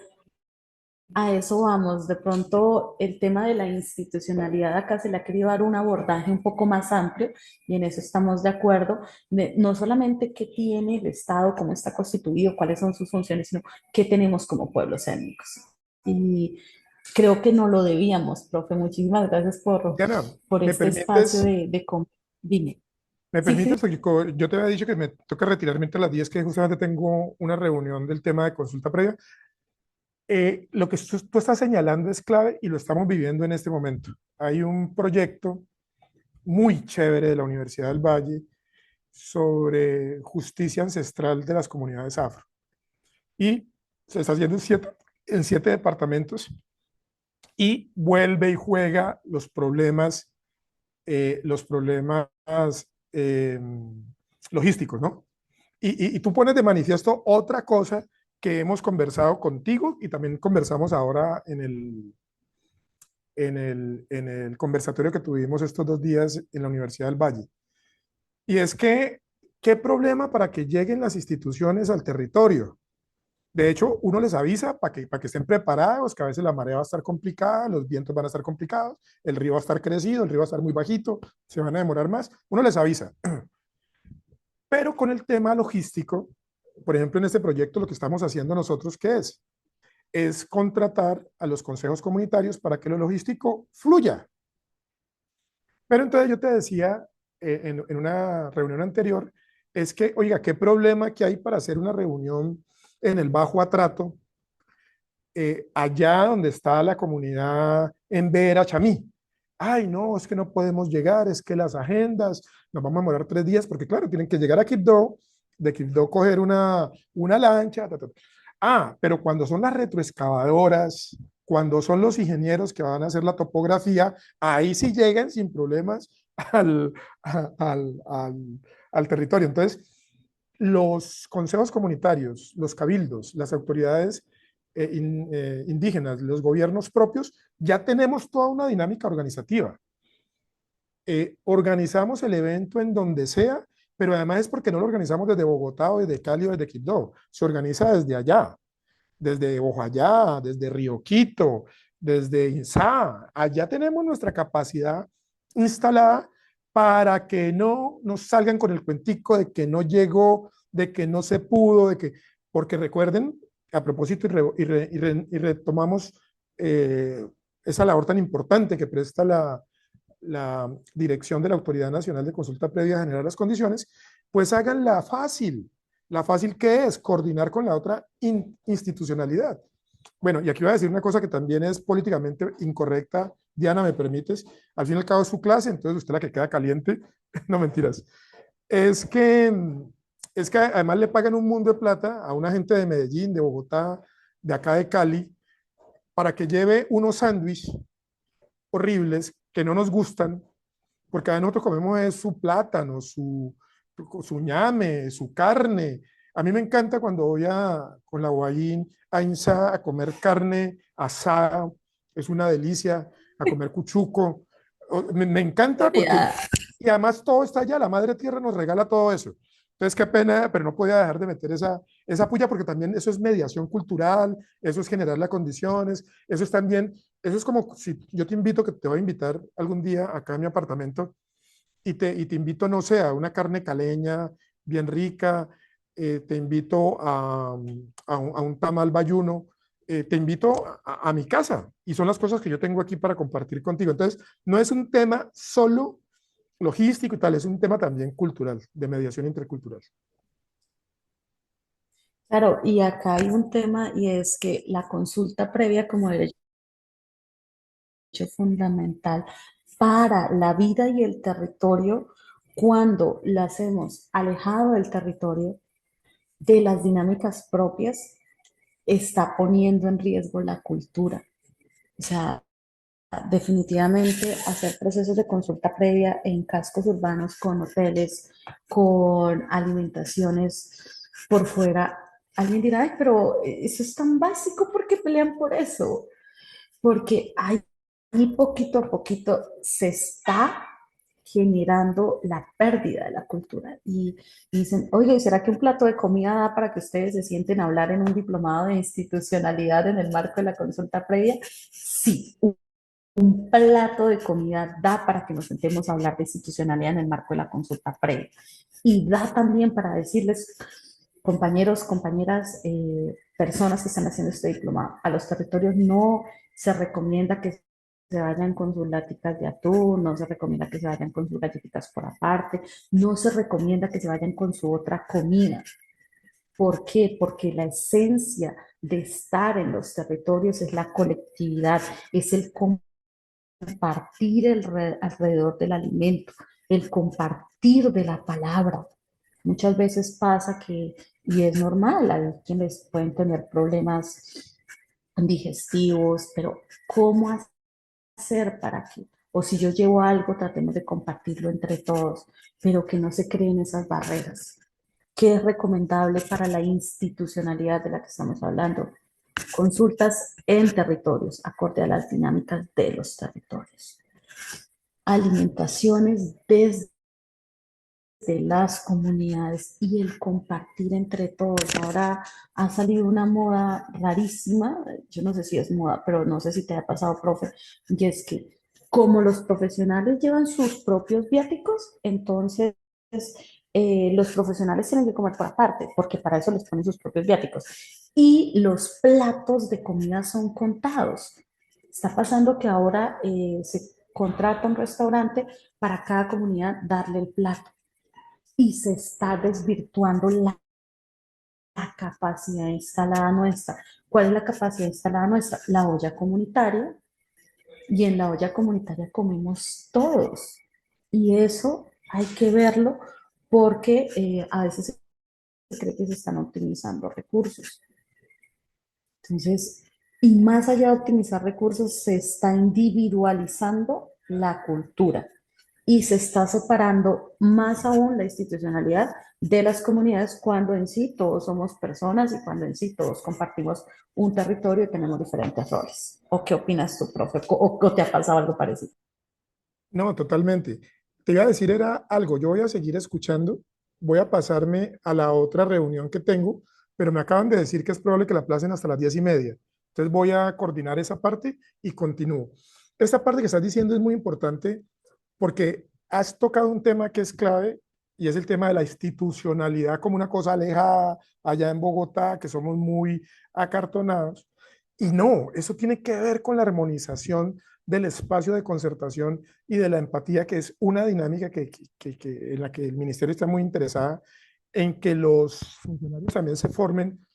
a eso vamos. De pronto, el tema de la institucionalidad acá se le ha querido dar un abordaje un poco más amplio y en eso estamos de acuerdo. No solamente qué tiene el Estado, cómo está constituido, cuáles son sus funciones, sino qué tenemos como pueblos étnicos. Y creo que no lo debíamos, profe. Muchísimas gracias Diana, por ¿me este espacio permites? Dime. ¿Me Sí, sí. permites? Porque yo te había dicho que me toca retirarme a las 10, que justamente tengo una reunión del tema de consulta previa. Lo que tú estás señalando es clave y lo estamos viviendo en este momento. Hay un proyecto muy chévere de la Universidad del Valle sobre justicia ancestral de las comunidades afro. Y se está haciendo en siete departamentos y vuelve y juega los problemas eh, logísticos, ¿no? Y tú pones de manifiesto otra cosa que hemos conversado contigo y también conversamos ahora en el conversatorio que tuvimos estos 2 días en la Universidad del Valle. Y es que, ¿qué problema para que lleguen las instituciones al territorio? De hecho, uno les avisa para que estén preparados, que a veces la marea va a estar complicada, los vientos van a estar complicados, el río va a estar crecido, el río va a estar muy bajito, se van a demorar más. Uno les avisa. Pero con el tema logístico, por ejemplo, en este proyecto lo que estamos haciendo nosotros, ¿qué es? Es contratar a los consejos comunitarios para que lo logístico fluya. Pero entonces yo te decía en una reunión anterior, es que, oiga, ¿qué problema que hay para hacer una reunión en el Bajo Atrato, allá donde está la comunidad en Vera, Chamí? Ay, no, es que no podemos llegar, es que las agendas, nos vamos a demorar 3 días, porque claro, tienen que llegar a Quibdó, de Quibdó coger una lancha. Ta, ta. Ah, pero cuando son las retroexcavadoras, cuando son los ingenieros que van a hacer la topografía, ahí sí llegan sin problemas al, al, al, al territorio. Entonces, los consejos comunitarios, los cabildos, las autoridades indígenas, los gobiernos propios, ya tenemos toda una dinámica organizativa. Organizamos el evento en donde sea, pero además es porque no lo organizamos desde Bogotá o desde Cali o desde Quibdó, se organiza desde allá, desde Ojayá, desde Río Quito, desde INSA. Allá tenemos nuestra capacidad instalada para que no nos salgan con el cuentico de que no llegó, de que no se pudo, de que, porque recuerden, a propósito, y retomamos eh, esa labor tan importante que presta la dirección de la Autoridad Nacional de Consulta Previa a generar las condiciones, pues háganla fácil. La fácil que es coordinar con la otra institucionalidad. Bueno, y aquí voy a decir una cosa que también es políticamente incorrecta. Diana, ¿me permites? Al fin y al cabo es su clase, entonces usted la que queda caliente. No mentiras. Es que, es que además le pagan un mundo de plata a una gente de Medellín, de Bogotá, de acá de Cali, para que lleve unos sándwiches horribles que no nos gustan, porque a nosotros comemos es su plátano, su ñame, su carne. A mí me encanta cuando voy con la Guayín a Insa a comer carne asada, es una delicia, a comer cuchuco. Me encanta porque, Gloria. y además todo está allá, la Madre Tierra nos regala todo eso. Entonces, qué pena, pero no podía dejar de meter esa puya porque también eso es mediación cultural, eso es generar las condiciones, eso es también, eso es como si yo te invito, que te voy a invitar algún día acá a mi apartamento y te invito, no sé, a una carne caleña bien rica, te invito a un tamal bayuno, te invito a mi casa y son las cosas que yo tengo aquí para compartir contigo. Entonces, no es un tema solo logístico y tal, es un tema también cultural, de mediación intercultural. Claro, y acá hay un tema y es que la consulta previa como derecho fundamental para la vida y el territorio, cuando la hacemos alejado del territorio, de las dinámicas propias, está poniendo en riesgo la cultura. O sea, definitivamente hacer procesos de consulta previa en cascos urbanos con hoteles, con alimentaciones por fuera. Alguien dirá, ay, pero eso es tan básico, ¿por qué pelean por eso? Porque ahí poquito a poquito se está generando la pérdida de la cultura. Y dicen, oye, ¿será que un plato de comida da para que ustedes se sienten a hablar en un diplomado de institucionalidad en el marco de la consulta previa? Sí, un plato de comida da para que nos sentemos a hablar de institucionalidad en el marco de la consulta previa. Y da también para decirles, compañeros, compañeras, personas que están haciendo este diplomado, a los territorios no se recomienda que se vayan con sus láticas de atún, no se recomienda que se vayan con sus galletitas por aparte, no se recomienda que se vayan con su otra comida. ¿Por qué? Porque la esencia de estar en los territorios es la colectividad, es el compartir alrededor del alimento, el compartir de la palabra. Muchas veces pasa que, y es normal, hay quienes pueden tener problemas digestivos, pero ¿cómo hacer para que, o si yo llevo algo, tratemos de compartirlo entre todos, pero que no se creen esas barreras? ¿Qué es recomendable para la institucionalidad de la que estamos hablando? Consultas en territorios, acorde a las dinámicas de los territorios. Alimentaciones desde las comunidades y el compartir entre todos. Ahora ha salido una moda rarísima, yo no sé si es moda, pero no sé si te ha pasado, profe, y es que como los profesionales llevan sus propios viáticos, entonces los profesionales tienen que comer por aparte, porque para eso les ponen sus propios viáticos. Y los platos de comida son contados. Está pasando que ahora se contrata un restaurante para cada comunidad darle el plato y se está desvirtuando la capacidad instalada nuestra. ¿Cuál es la capacidad instalada nuestra? La olla comunitaria, y en la olla comunitaria comemos todos. Y eso hay que verlo porque a veces cree que se están optimizando recursos. Entonces, y más allá de optimizar recursos, se está individualizando la cultura y se está separando más aún la institucionalidad de las comunidades cuando en sí todos somos personas y cuando en sí todos compartimos un territorio y tenemos diferentes roles. ¿O qué opinas tú, profe? ¿O te ha pasado algo parecido? No, totalmente. Te iba a decir era algo, yo voy a seguir escuchando, voy a pasarme a la otra reunión que tengo, pero me acaban de decir que es probable que la aplacen hasta las 10:30. Entonces voy a coordinar esa parte y continúo. Esta parte que estás diciendo es muy importante porque has tocado un tema que es clave y es el tema de la institucionalidad como una cosa alejada allá en Bogotá, que somos muy acartonados. Y no, eso tiene que ver con la armonización del espacio de concertación y de la empatía, que es una dinámica en la que el ministerio está muy interesada en que los funcionarios también se formen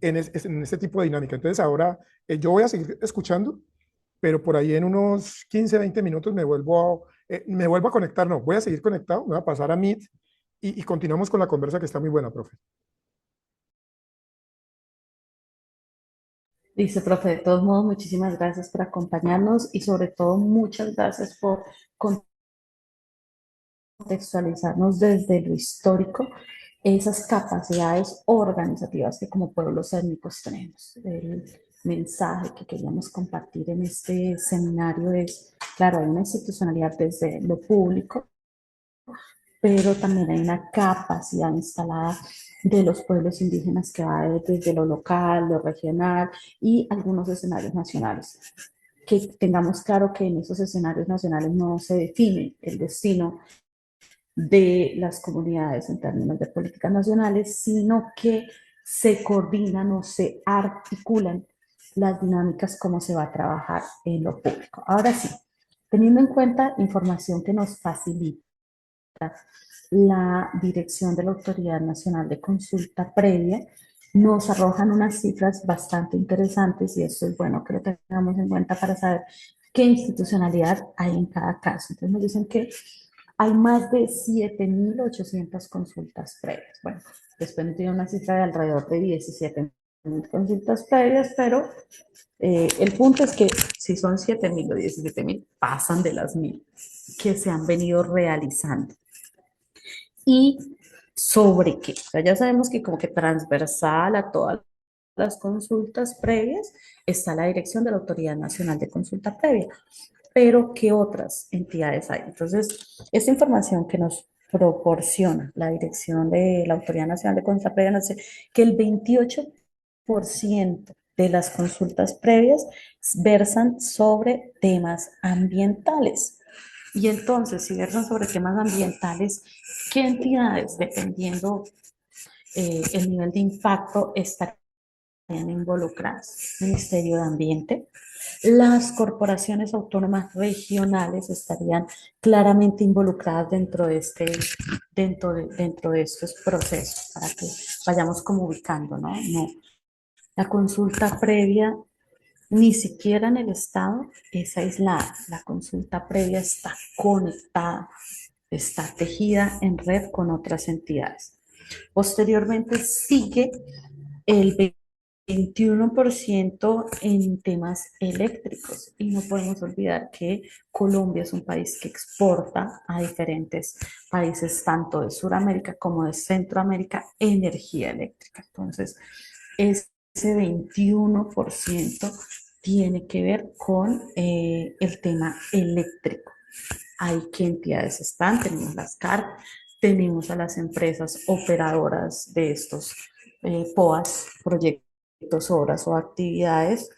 en este tipo de dinámica. Entonces ahora yo voy a seguir escuchando, pero por ahí en unos 15, 20 minutos me vuelvo a conectar, no, voy a seguir conectado, me voy a pasar a Meet y continuamos con la conversa que está muy buena, profe. Dice, profe, de todos modos, muchísimas gracias por acompañarnos y sobre todo muchas gracias por contextualizarnos desde lo histórico esas capacidades organizativas que como pueblos étnicos tenemos. El mensaje que queríamos compartir en este seminario es, claro, hay una institucionalidad desde lo público, pero también hay una capacidad instalada de los pueblos indígenas que va desde lo local, lo regional y algunos escenarios nacionales. Que tengamos claro que en esos escenarios nacionales no se define el destino de las comunidades en términos de políticas nacionales, sino que se coordinan o se articulan las dinámicas como se va a trabajar en lo público. Ahora sí, teniendo en cuenta información que nos facilita la dirección de la Autoridad Nacional de Consulta Previa, nos arrojan unas cifras bastante interesantes y esto es bueno que lo tengamos en cuenta para saber qué institucionalidad hay en cada caso. Entonces nos dicen que hay más de 7.800 consultas previas. Bueno, después tiene una cifra de alrededor de 17.000 consultas previas, pero el punto es que si son 7.000 o 17.000, pasan de las 1.000 que se han venido realizando. ¿Y sobre qué? O sea, ya sabemos que como que transversal a todas las consultas previas está la dirección de la Autoridad Nacional de Consulta Previa, pero ¿qué otras entidades hay? Entonces, esta información que nos proporciona la dirección de la Autoridad Nacional de Consulta Previa nos dice que el 28% de las consultas previas versan sobre temas ambientales. Y entonces, si versan sobre temas ambientales, ¿qué entidades, dependiendo el nivel de impacto, estarían involucradas? Ministerio de Ambiente, las corporaciones autónomas regionales estarían claramente involucradas dentro de estos procesos para que vayamos como ubicando, ¿no? No, la consulta previa ni siquiera en el Estado es aislada. La consulta previa está conectada, está tejida en red con otras entidades. Posteriormente sigue el 21% en temas eléctricos y no podemos olvidar que Colombia es un país que exporta a diferentes países tanto de Sudamérica como de Centroamérica energía eléctrica. Entonces, ese 21% tiene que ver con el tema eléctrico. Hay qué entidades están, tenemos las CAR, tenemos a las empresas operadoras de estos POAS, proyectos, obras o actividades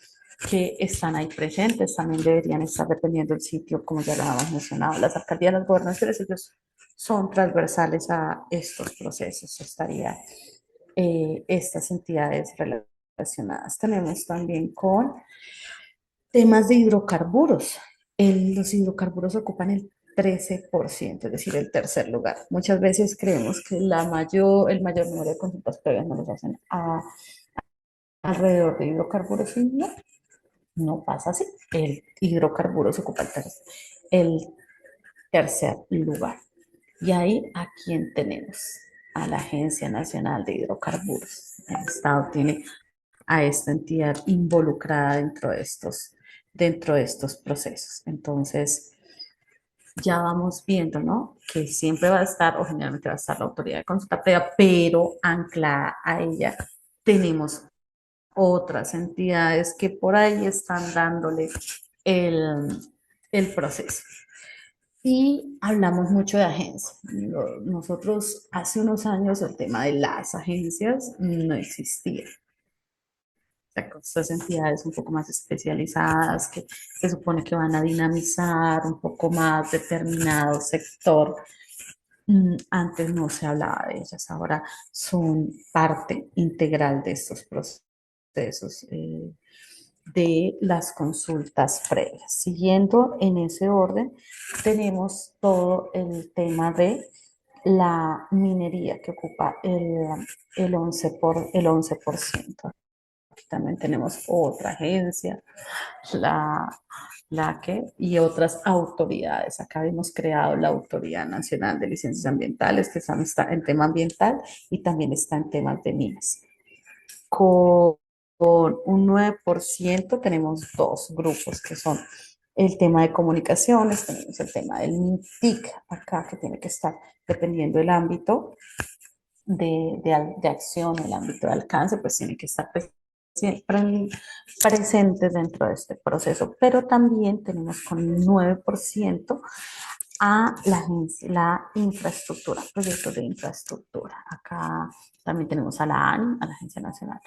que están ahí presentes, también deberían estar dependiendo del sitio, como ya lo habíamos mencionado. Las alcaldías, las gobernaciones, ellos son transversales a estos procesos, estaría estas entidades relacionadas. Tenemos también con temas de hidrocarburos. Los hidrocarburos ocupan el 13%, es decir, el tercer lugar. Muchas veces creemos que el mayor número de consultas previas no los hacen alrededor de hidrocarburos y no, no pasa así. El hidrocarburos ocupa el tercer lugar. Y ahí, ¿a quién tenemos? a la Agencia Nacional de Hidrocarburos. El Estado tiene a esta entidad involucrada dentro de estos procesos. Entonces, ya vamos viendo, ¿no? Que siempre va a estar, o generalmente va a estar la autoridad de consulta previa, pero anclada a ella tenemos otras entidades que por ahí están dándole el, el proceso. Y hablamos mucho de agencias. Nosotros hace unos años el tema de las agencias no existía. Estas entidades un poco más especializadas que se supone que van a dinamizar un poco más determinado sector. Antes no se hablaba de ellas, ahora son parte integral de estos procesos de las consultas previas. Siguiendo en ese orden, tenemos todo el tema de la minería que ocupa el 11%. Aquí también tenemos otra agencia, la, y otras autoridades. Acá hemos creado la Autoridad Nacional de Licencias Ambientales, que está en tema ambiental y también está en temas de minas. Con un 9% tenemos dos grupos que son el tema de comunicaciones, tenemos el tema del MINTIC acá que tiene que estar dependiendo del ámbito de acción, el ámbito de alcance, pues tiene que estar presentes dentro de este proceso, pero también tenemos con un 9% a la infraestructura, proyectos de infraestructura. Acá también tenemos a la ANI, a la Agencia Nacional.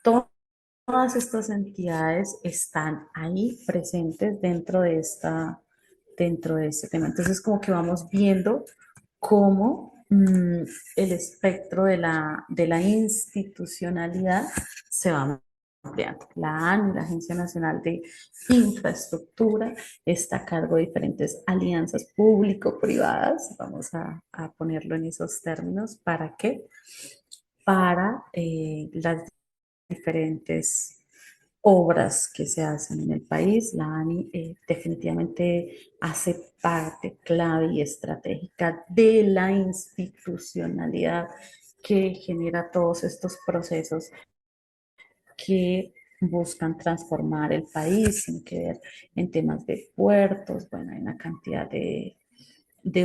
Todas estas entidades están ahí presentes dentro de este tema. Entonces, como que vamos viendo cómo el espectro de la institucionalidad se va ampliando. La ANI, la Agencia Nacional de Infraestructura, está a cargo de diferentes alianzas público-privadas, vamos a ponerlo en esos términos, ¿para qué? Para las diferentes obras que se hacen en el país. La ANI definitivamente hace parte clave y estratégica de la institucionalidad que genera todos estos procesos que buscan transformar el país, tiene que ver en temas de puertos, bueno, hay una cantidad de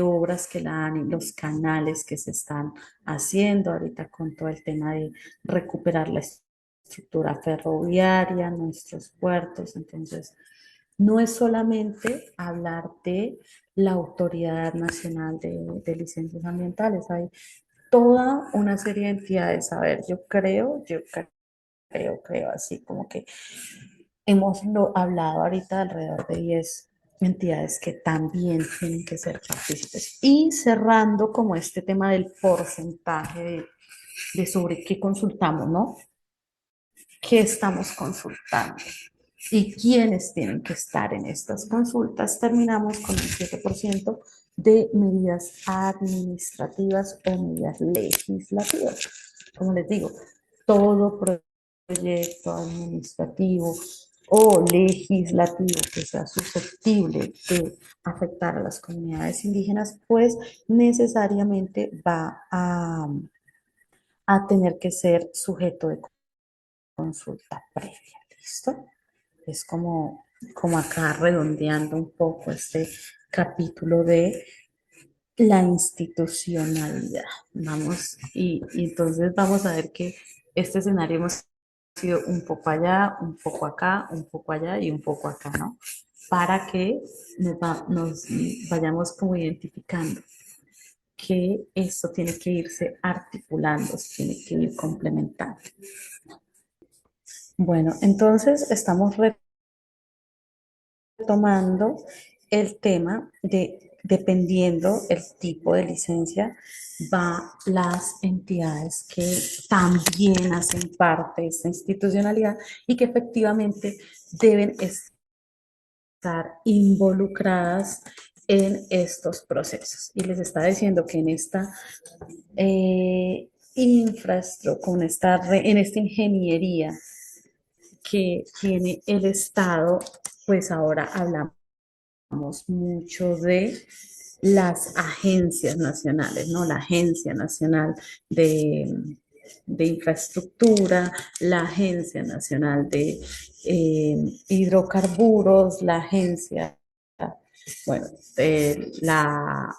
obras que la ANI, los canales que se están haciendo ahorita con todo el tema de recuperar la estructura ferroviaria, nuestros puertos. Entonces, no es solamente hablar de la Autoridad Nacional de Licencias Ambientales, hay toda una serie de entidades. A ver, creo, así como que hemos hablado ahorita de alrededor de 10 entidades que también tienen que ser partícipes. Y cerrando como este tema del porcentaje de sobre qué consultamos, ¿no? ¿Qué estamos consultando? Y quiénes tienen que estar en estas consultas, terminamos con el 7% de medidas administrativas o medidas legislativas. Como les digo, todo proyecto administrativo o legislativo que sea susceptible de afectar a las comunidades indígenas, pues necesariamente va a tener que ser sujeto de consulta previa. ¿Listo? Es como acá redondeando un poco este capítulo de la institucionalidad. Vamos, y entonces vamos a ver que este escenario hemos sido un poco allá, un poco acá, un poco allá y un poco acá, ¿no? Para que nos vayamos como identificando que esto tiene que irse articulando, se tiene que ir complementando. Bueno, entonces estamos retomando el tema de, dependiendo el tipo de licencia, va las entidades que también hacen parte de esta institucionalidad y que efectivamente deben estar involucradas en estos procesos. Y les está diciendo que en esta infraestructura, en esta ingeniería que tiene el Estado, pues ahora hablamos mucho de las agencias nacionales, ¿no? La Agencia Nacional de Infraestructura, la Agencia Nacional de Hidrocarburos, la Agencia, bueno, la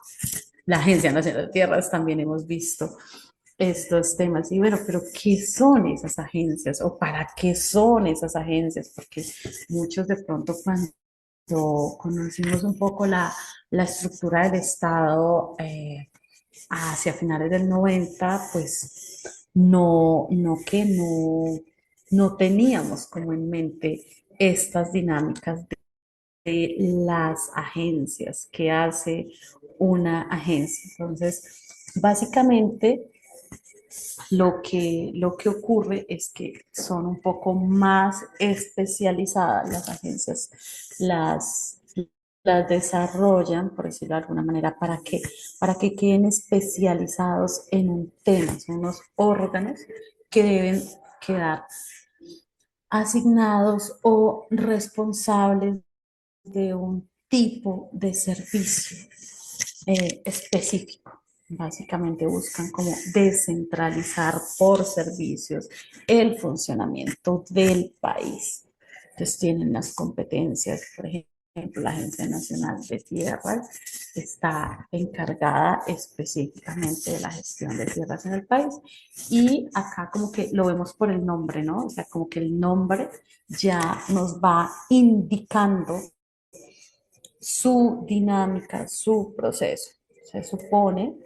Agencia Nacional de Tierras también hemos visto estos temas. Y bueno, pero ¿qué son esas agencias o para qué son esas agencias? Porque muchos de pronto cuando conocimos un poco la estructura del Estado hacia finales del 90, pues no teníamos como en mente estas dinámicas de las agencias, que hace una agencia. Entonces, básicamente lo que ocurre es que son un poco más especializadas las agencias, las, las desarrollan, por decirlo de alguna manera, para que queden especializados en un tema. Son unos órganos que deben quedar asignados o responsables de un tipo de servicio específico. Básicamente buscan como descentralizar por servicios el funcionamiento del país. Entonces tienen las competencias, por ejemplo, la Agencia Nacional de Tierras está encargada específicamente de la gestión de tierras en el país y acá como que lo vemos por el nombre, ¿no? O sea, como que el nombre ya nos va indicando su dinámica, su proceso. Se supone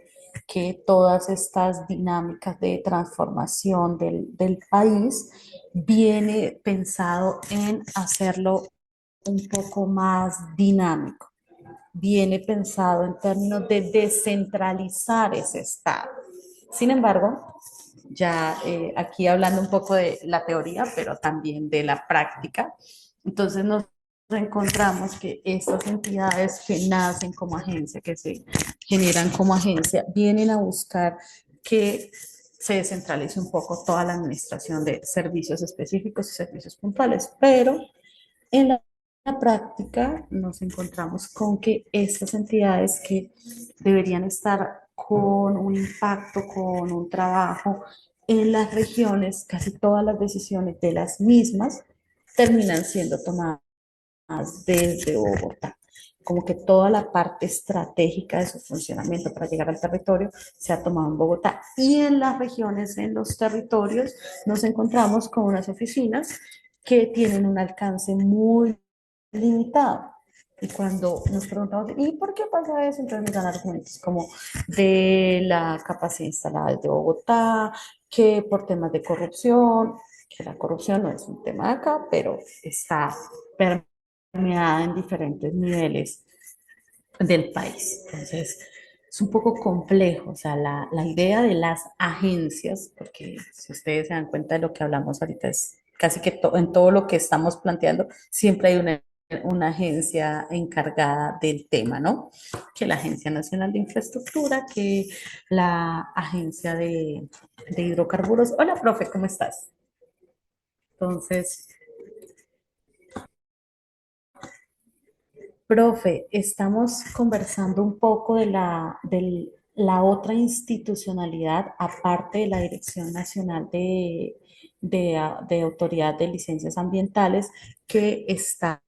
que todas estas dinámicas de transformación del país viene pensado en hacerlo un poco más dinámico, viene pensado en términos de descentralizar ese Estado. Sin embargo, ya aquí hablando un poco de la teoría, pero también de la práctica, entonces nos encontramos que estas entidades que nacen como agencia, que se generan como agencia, vienen a buscar que se descentralice un poco toda la administración de servicios específicos y servicios puntuales, pero en la práctica nos encontramos con que estas entidades que deberían estar con un impacto, con un trabajo en las regiones, casi todas las decisiones de las mismas terminan siendo tomadas desde Bogotá. Como que toda la parte estratégica de su funcionamiento para llegar al territorio se ha tomado en Bogotá. Y en las regiones, en los territorios, nos encontramos con unas oficinas que tienen un alcance muy limitado. Y cuando nos preguntamos, ¿y por qué pasa eso? Entonces nos dan argumentos como de la capacidad instalada de Bogotá, que por temas de corrupción, que la corrupción no es un tema de acá, pero está permeada en diferentes niveles del país. Entonces, es un poco complejo, o sea, la idea de las agencias, porque si ustedes se dan cuenta de lo que hablamos ahorita, es casi que en todo lo que estamos planteando, siempre hay una agencia encargada del tema, ¿no? Que la Agencia Nacional de Infraestructura, que la Agencia de Hidrocarburos. Hola, profe, ¿cómo estás? Entonces, profe, estamos conversando un poco de la otra institucionalidad, aparte de la Dirección Nacional de Autoridad de Licencias Ambientales, que está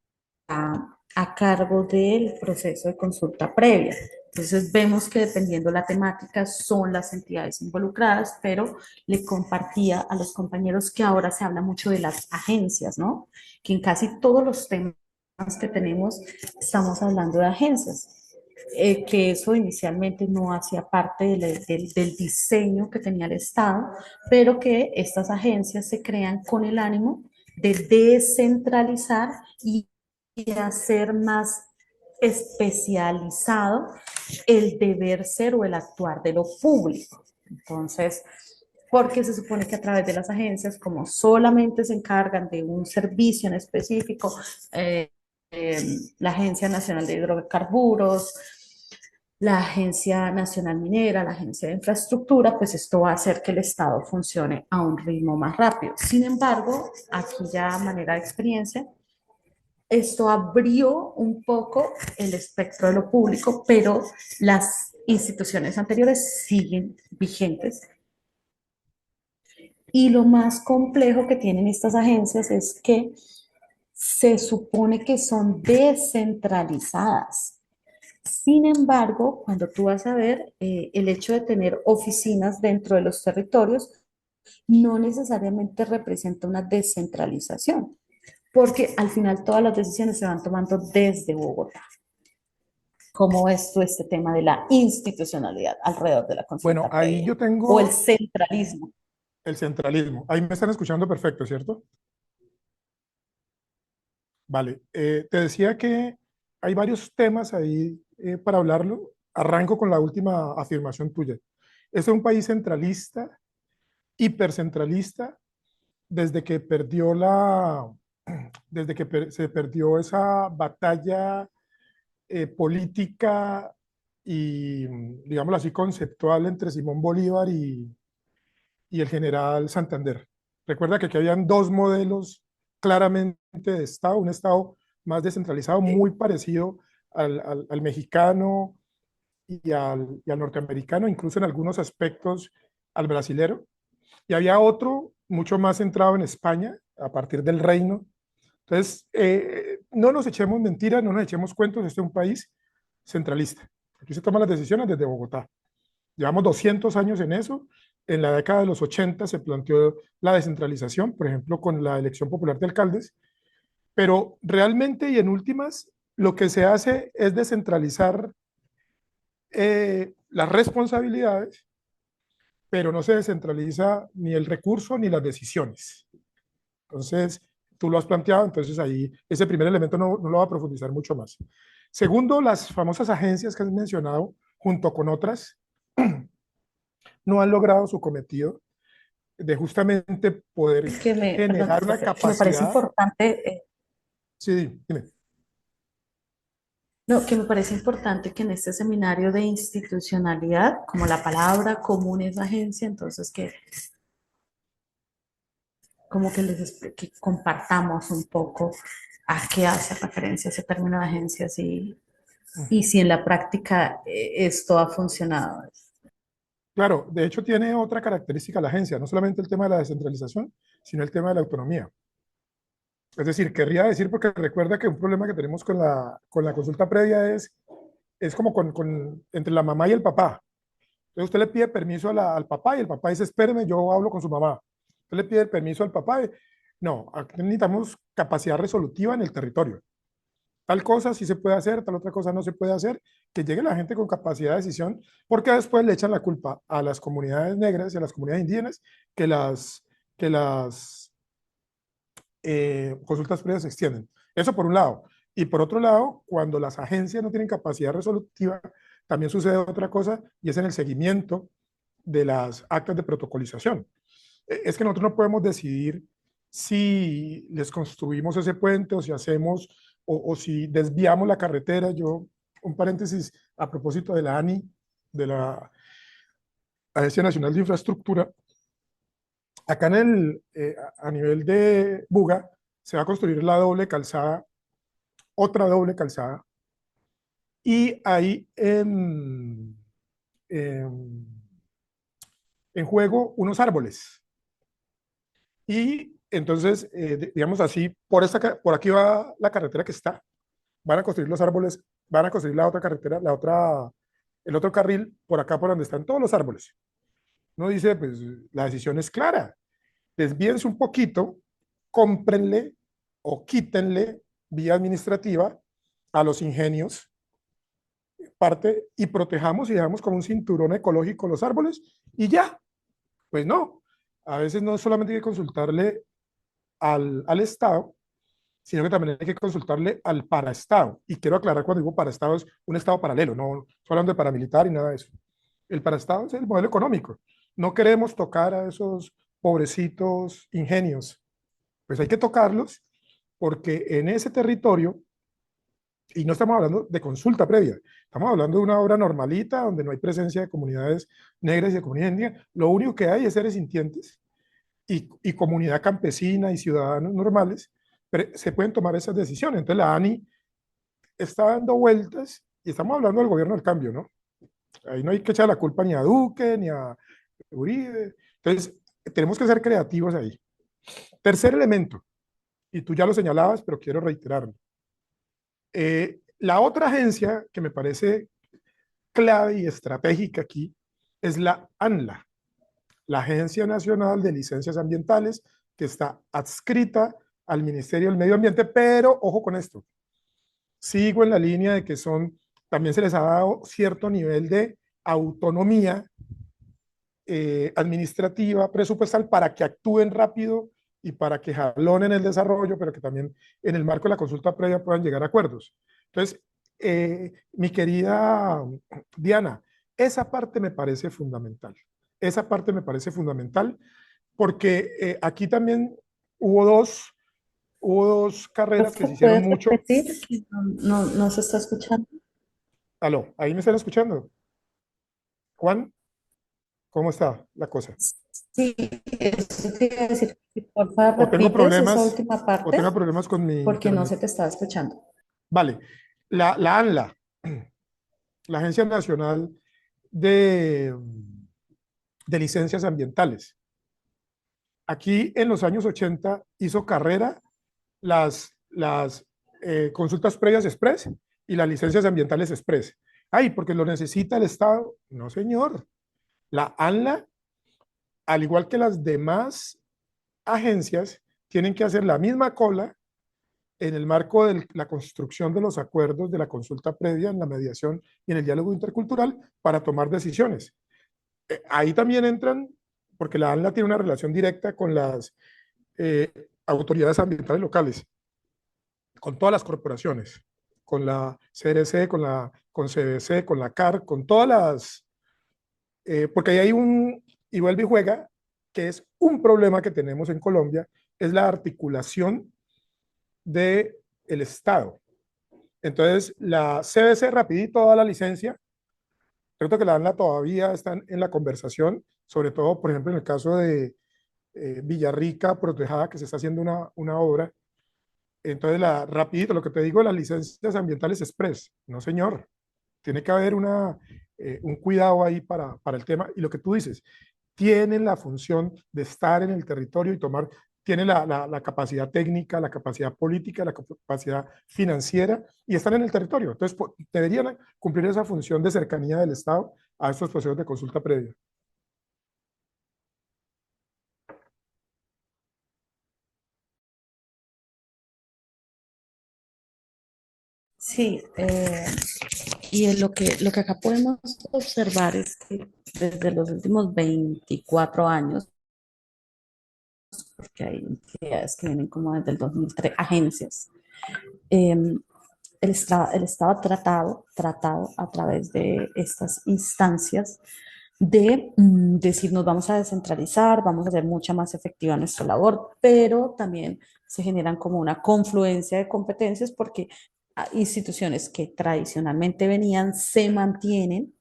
a cargo del proceso de consulta previa. Entonces vemos que dependiendo la temática son las entidades involucradas, pero le compartía a los compañeros que ahora se habla mucho de las agencias, ¿no? Que en casi todos los temas que tenemos estamos hablando de agencias. Que eso inicialmente no hacía parte del diseño que tenía el Estado, pero que estas agencias se crean con el ánimo de descentralizar y hacer más especializado el deber ser o el actuar de lo público. Entonces, porque se supone que a través de las agencias, como solamente se encargan de un servicio en específico, la Agencia Nacional de Hidrocarburos, la Agencia Nacional Minera, la Agencia de Infraestructura, pues esto va a hacer que el Estado funcione a un ritmo más rápido. Sin embargo, aquí ya a manera de experiencia, esto abrió un poco el espectro de lo público, pero las instituciones anteriores siguen vigentes. Y lo más complejo que tienen estas agencias es que se supone que son descentralizadas. Sin embargo, cuando tú vas a ver el hecho de tener oficinas dentro de los territorios, no necesariamente representa una descentralización, porque al final todas las decisiones se van tomando desde Bogotá. ¿Cómo ves tú este tema de la institucionalidad alrededor de la Bueno, consulta ahí previa yo o el tengo centralismo? el centralismo. Ahí me están escuchando perfecto, ¿cierto? Vale. Te decía que hay varios temas ahí para hablarlo. Arranco con la última afirmación tuya. Este es un país centralista, hipercentralista, desde que perdió desde que se perdió esa batalla política y, digámoslo así, conceptual entre Simón Bolívar y el general Santander. Recuerda que aquí habían dos modelos claramente de Estado, un Estado más descentralizado, muy parecido al mexicano y al norteamericano, incluso en algunos aspectos al brasilero. Y había otro mucho más centrado en España, a partir del reino. Entonces, no nos echemos mentiras, no nos echemos cuentos, este es un país centralista. Aquí se toman las decisiones desde Bogotá. Llevamos 200 años en eso. En la década de los 80 se planteó la descentralización, por ejemplo, con la elección popular de alcaldes, pero realmente y en últimas, lo que se hace es descentralizar las responsabilidades, pero no se descentraliza ni el recurso ni las decisiones. Entonces, tú lo has planteado, entonces ahí ese primer elemento no lo va a profundizar mucho más. Segundo, las famosas agencias que has mencionado, junto con otras, no han logrado su cometido de justamente poder Perdón, generar una que me parece capacidad. importante, Sí, dime. no, que me parece importante que en este seminario de institucionalidad, como la palabra común es agencia, entonces que como que que compartamos un poco a qué hace referencia ese término de agencias y si en la práctica esto ha funcionado. Claro, de hecho tiene otra característica la agencia, no solamente el tema de la descentralización, sino el tema de la autonomía. Es decir, querría decir, porque recuerda que un problema que tenemos con la consulta previa es como entre la mamá y el papá. Entonces usted le pide permiso al papá y el papá dice, espéreme, yo hablo con su mamá. Usted le pide el permiso al papá. No, aquí necesitamos capacidad resolutiva en el territorio. Tal cosa sí se puede hacer, tal otra cosa no se puede hacer, que llegue la gente con capacidad de decisión, porque después le echan la culpa a las comunidades negras y a las comunidades indígenas que las consultas previas se extienden. Eso por un lado. Y por otro lado, cuando las agencias no tienen capacidad resolutiva, también sucede otra cosa y es en el seguimiento de las actas de protocolización. Es que nosotros no podemos decidir si les construimos ese puente o si hacemos o si desviamos la carretera. Yo, un paréntesis a propósito de la ANI, de la Agencia Nacional de Infraestructura, acá a nivel de Buga se va a construir la doble calzada, otra doble calzada, y hay en juego unos árboles. Y entonces, digamos así, por aquí va la carretera que está, van a construir los árboles, van a construir la otra carretera, el otro carril, por acá por donde están todos los árboles. Uno dice, pues la decisión es clara, desvíense un poquito, cómprenle o quítenle vía administrativa a los ingenios parte y protejamos y dejamos como un cinturón ecológico los árboles y ya. Pues no, a veces no solamente hay que consultarle al Estado, sino que también hay que consultarle al paraestado. Y quiero aclarar cuando digo paraestado es un estado paralelo, no estoy hablando de paramilitar y nada de eso. El paraestado es el modelo económico. No queremos tocar a esos pobrecitos ingenios. Pues hay que tocarlos porque en ese territorio, y no estamos hablando de consulta previa, estamos hablando de una obra normalita donde no hay presencia de comunidades negras y de comunidades indígenas, lo único que hay es seres sintientes y comunidad campesina y ciudadanos normales, se pueden tomar esas decisiones. Entonces la ANI está dando vueltas y estamos hablando del gobierno del cambio, ¿no? Ahí no hay que echar la culpa ni a Duque ni a Uribe. Entonces, tenemos que ser creativos ahí. Tercer elemento, y tú ya lo señalabas, pero quiero reiterarlo. La otra agencia que me parece clave y estratégica aquí es la ANLA, la Agencia Nacional de Licencias Ambientales, que está adscrita al Ministerio del Medio Ambiente, pero ojo con esto, sigo en la línea de que también se les ha dado cierto nivel de autonomía administrativa, presupuestal, para que actúen rápido y para que jalonen el desarrollo, pero que también en el marco de la consulta previa puedan llegar a acuerdos. Entonces, mi querida Diana, esa parte me parece fundamental. Esa parte me parece fundamental porque aquí también hubo dos, hubo dos carreras que se hicieron ¿Puedes mucho. repetir? No se está escuchando. Aló, ¿ahí me están escuchando? Juan, ¿cómo está la cosa? Sí, eso te iba a decir. Si por favor O tengo repites esa problemas, última o parte tengo problemas con mi porque no internet. se te estaba escuchando. Vale, la ANLA, la Agencia Nacional de, de Licencias Ambientales. Aquí en los años 80 hizo carrera las consultas previas express y las licencias ambientales express. Ay, porque lo necesita el Estado. No, señor. La ANLA, al igual que las demás agencias, tienen que hacer la misma cola en el marco de la construcción de los acuerdos de la consulta previa, en la mediación y en el diálogo intercultural para tomar decisiones. Ahí también entran, porque la ANLA tiene una relación directa con las eh, autoridades ambientales locales, con todas las corporaciones, con la CRC, con CBC, con la CAR, con todas porque ahí hay y vuelve y juega, que es un problema que tenemos en Colombia, es la articulación del Estado. Entonces, la CBC rapidito da la licencia. Creo que la ANLA todavía están en la conversación, sobre todo, por ejemplo, en el caso de Villarrica, Protejada, que se está haciendo una obra. Entonces, rapidito, lo que te digo, las licencias ambientales express. No, señor. Tiene que haber un cuidado ahí para el tema. Y lo que tú dices, tienen la función de estar en el territorio y tienen la capacidad técnica, la capacidad política, la capacidad financiera y están en el territorio. Entonces, deberían cumplir esa función de cercanía del Estado a estos procesos de consulta previa. Sí, y lo que acá podemos observar es que desde los últimos 24 años, porque hay entidades que vienen como desde el 2003, agencias, eh, el Estado ha tratado a través de estas instancias de decir nos vamos a descentralizar, vamos a hacer mucha más efectiva nuestra labor, pero también se generan como una confluencia de competencias porque instituciones que tradicionalmente venían se mantienen,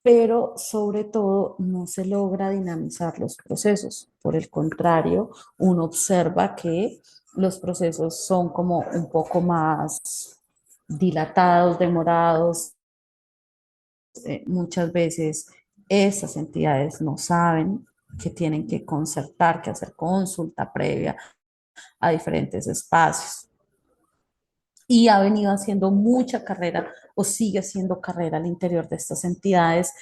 pero sobre todo no se logra dinamizar los procesos. Por el contrario, uno observa que los procesos son como un poco más dilatados, demorados. Muchas veces esas entidades no saben que tienen que concertar, que hacer consulta previa a diferentes espacios. Y ha venido haciendo mucha carrera o sigue haciendo carrera al interior de estas entidades.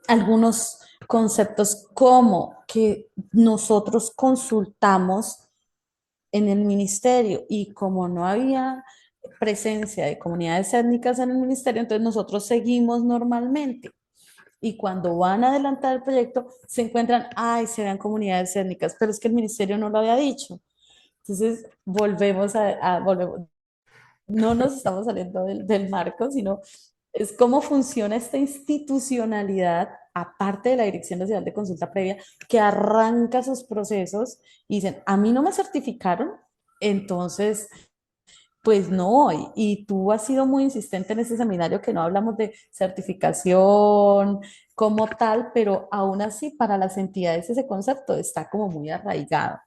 Algunos conceptos como que nosotros consultamos en el ministerio y como no había presencia de comunidades étnicas en el ministerio, entonces nosotros seguimos normalmente. Y cuando van a adelantar el proyecto, se encuentran, ay, se vean comunidades étnicas, pero es que el ministerio no lo había dicho. Entonces, volvemos, no nos estamos saliendo del marco, sino es cómo funciona esta institucionalidad, aparte de la Dirección Nacional de Consulta Previa, que arranca sus procesos y dicen, a mí no me certificaron, entonces pues no, y tú has sido muy insistente en ese seminario que no hablamos de certificación como tal, pero aún así para las entidades ese concepto está como muy arraigado.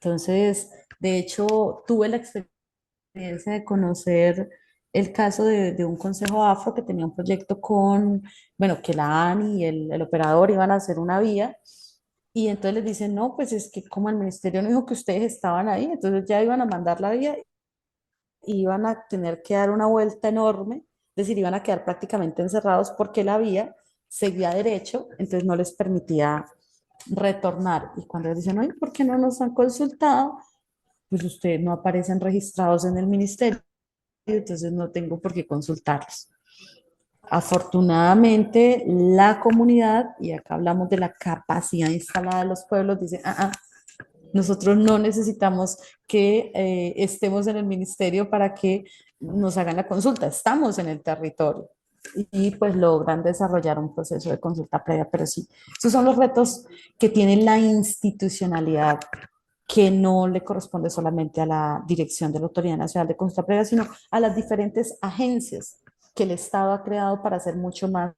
Entonces, de hecho, tuve la experiencia de conocer el caso de un consejo afro que tenía un proyecto con, bueno, que la ANI y el operador iban a hacer una vía. Y entonces les dicen, no, pues es que como el ministerio no dijo que ustedes estaban ahí, entonces ya iban a mandar la vía y iban a tener que dar una vuelta enorme, es decir, iban a quedar prácticamente encerrados porque la vía seguía derecho, entonces no les permitía retornar. Y cuando les dicen, oye, ¿por qué no nos han consultado? Pues ustedes no aparecen registrados en el ministerio, entonces no tengo por qué consultarlos. Afortunadamente, la comunidad, y acá hablamos de la capacidad instalada de los pueblos, dice, nosotros no necesitamos que estemos en el ministerio para que nos hagan la consulta, estamos en el territorio. Y pues logran desarrollar un proceso de consulta previa, pero sí, esos son los retos que tiene la institucionalidad, que no le corresponde solamente a la dirección de la Autoridad Nacional de Consulta Previa, sino a las diferentes agencias que el Estado ha creado para ser mucho más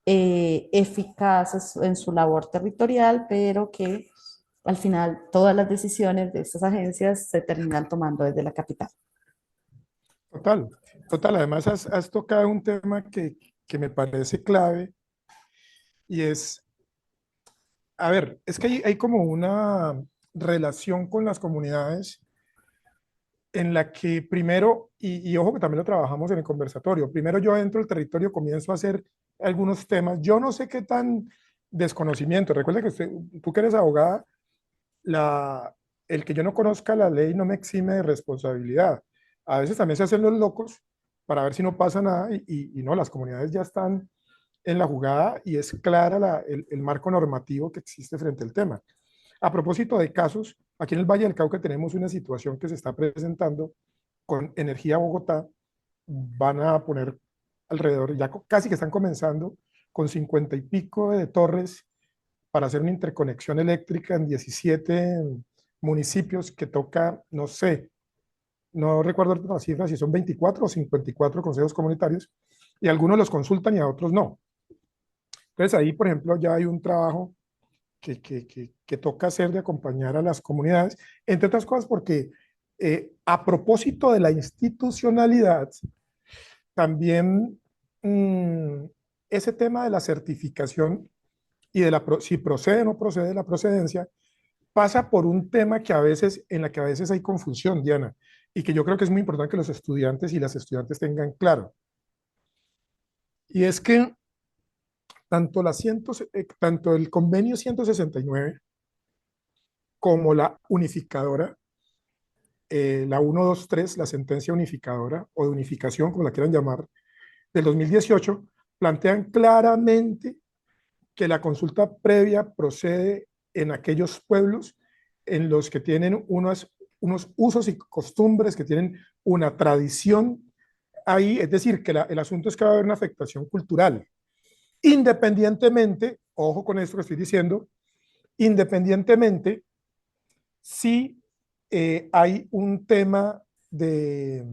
eficaces en su labor territorial, pero que al final todas las decisiones de estas agencias se terminan tomando desde la capital. Total, total. Además, has tocado un tema que me parece clave y es, a ver, es que hay como una relación con las comunidades en la que primero, y ojo que también lo trabajamos en el conversatorio, primero yo dentro del territorio comienzo a hacer algunos temas, yo no sé qué tan desconocimiento, recuerda que tú que eres abogada, la, el que yo no conozca la ley no me exime de responsabilidad. A veces también se hacen los locos para ver si no pasa nada y no, las comunidades ya están en la jugada y es clara el marco normativo que existe frente al tema. A propósito de casos, aquí en el Valle del Cauca tenemos una situación que se está presentando con Energía Bogotá. Van a poner alrededor, ya casi que están comenzando, con 50 y pico de torres para hacer una interconexión eléctrica en 17 municipios que toca, no sé, no recuerdo la cifra, si son 24 o 54 consejos comunitarios, y algunos los consultan y a otros no. Entonces ahí, por ejemplo, ya hay un trabajo que toca hacer de acompañar a las comunidades, entre otras cosas porque a propósito de la institucionalidad, también ese tema de la certificación y de si procede o no procede la procedencia, pasa por un tema que a veces, en la que a veces hay confusión, Diana, y que yo creo que es muy importante que los estudiantes y las estudiantes tengan claro. Y es que tanto el convenio 169 como la unificadora, la 123, la sentencia unificadora o de unificación, como la quieran llamar, del 2018, plantean claramente que la consulta previa procede en aquellos pueblos en los que tienen unos usos y costumbres, que tienen una tradición ahí, es decir, que el asunto es que va a haber una afectación cultural, independientemente, ojo con esto que estoy diciendo, independientemente si hay un tema de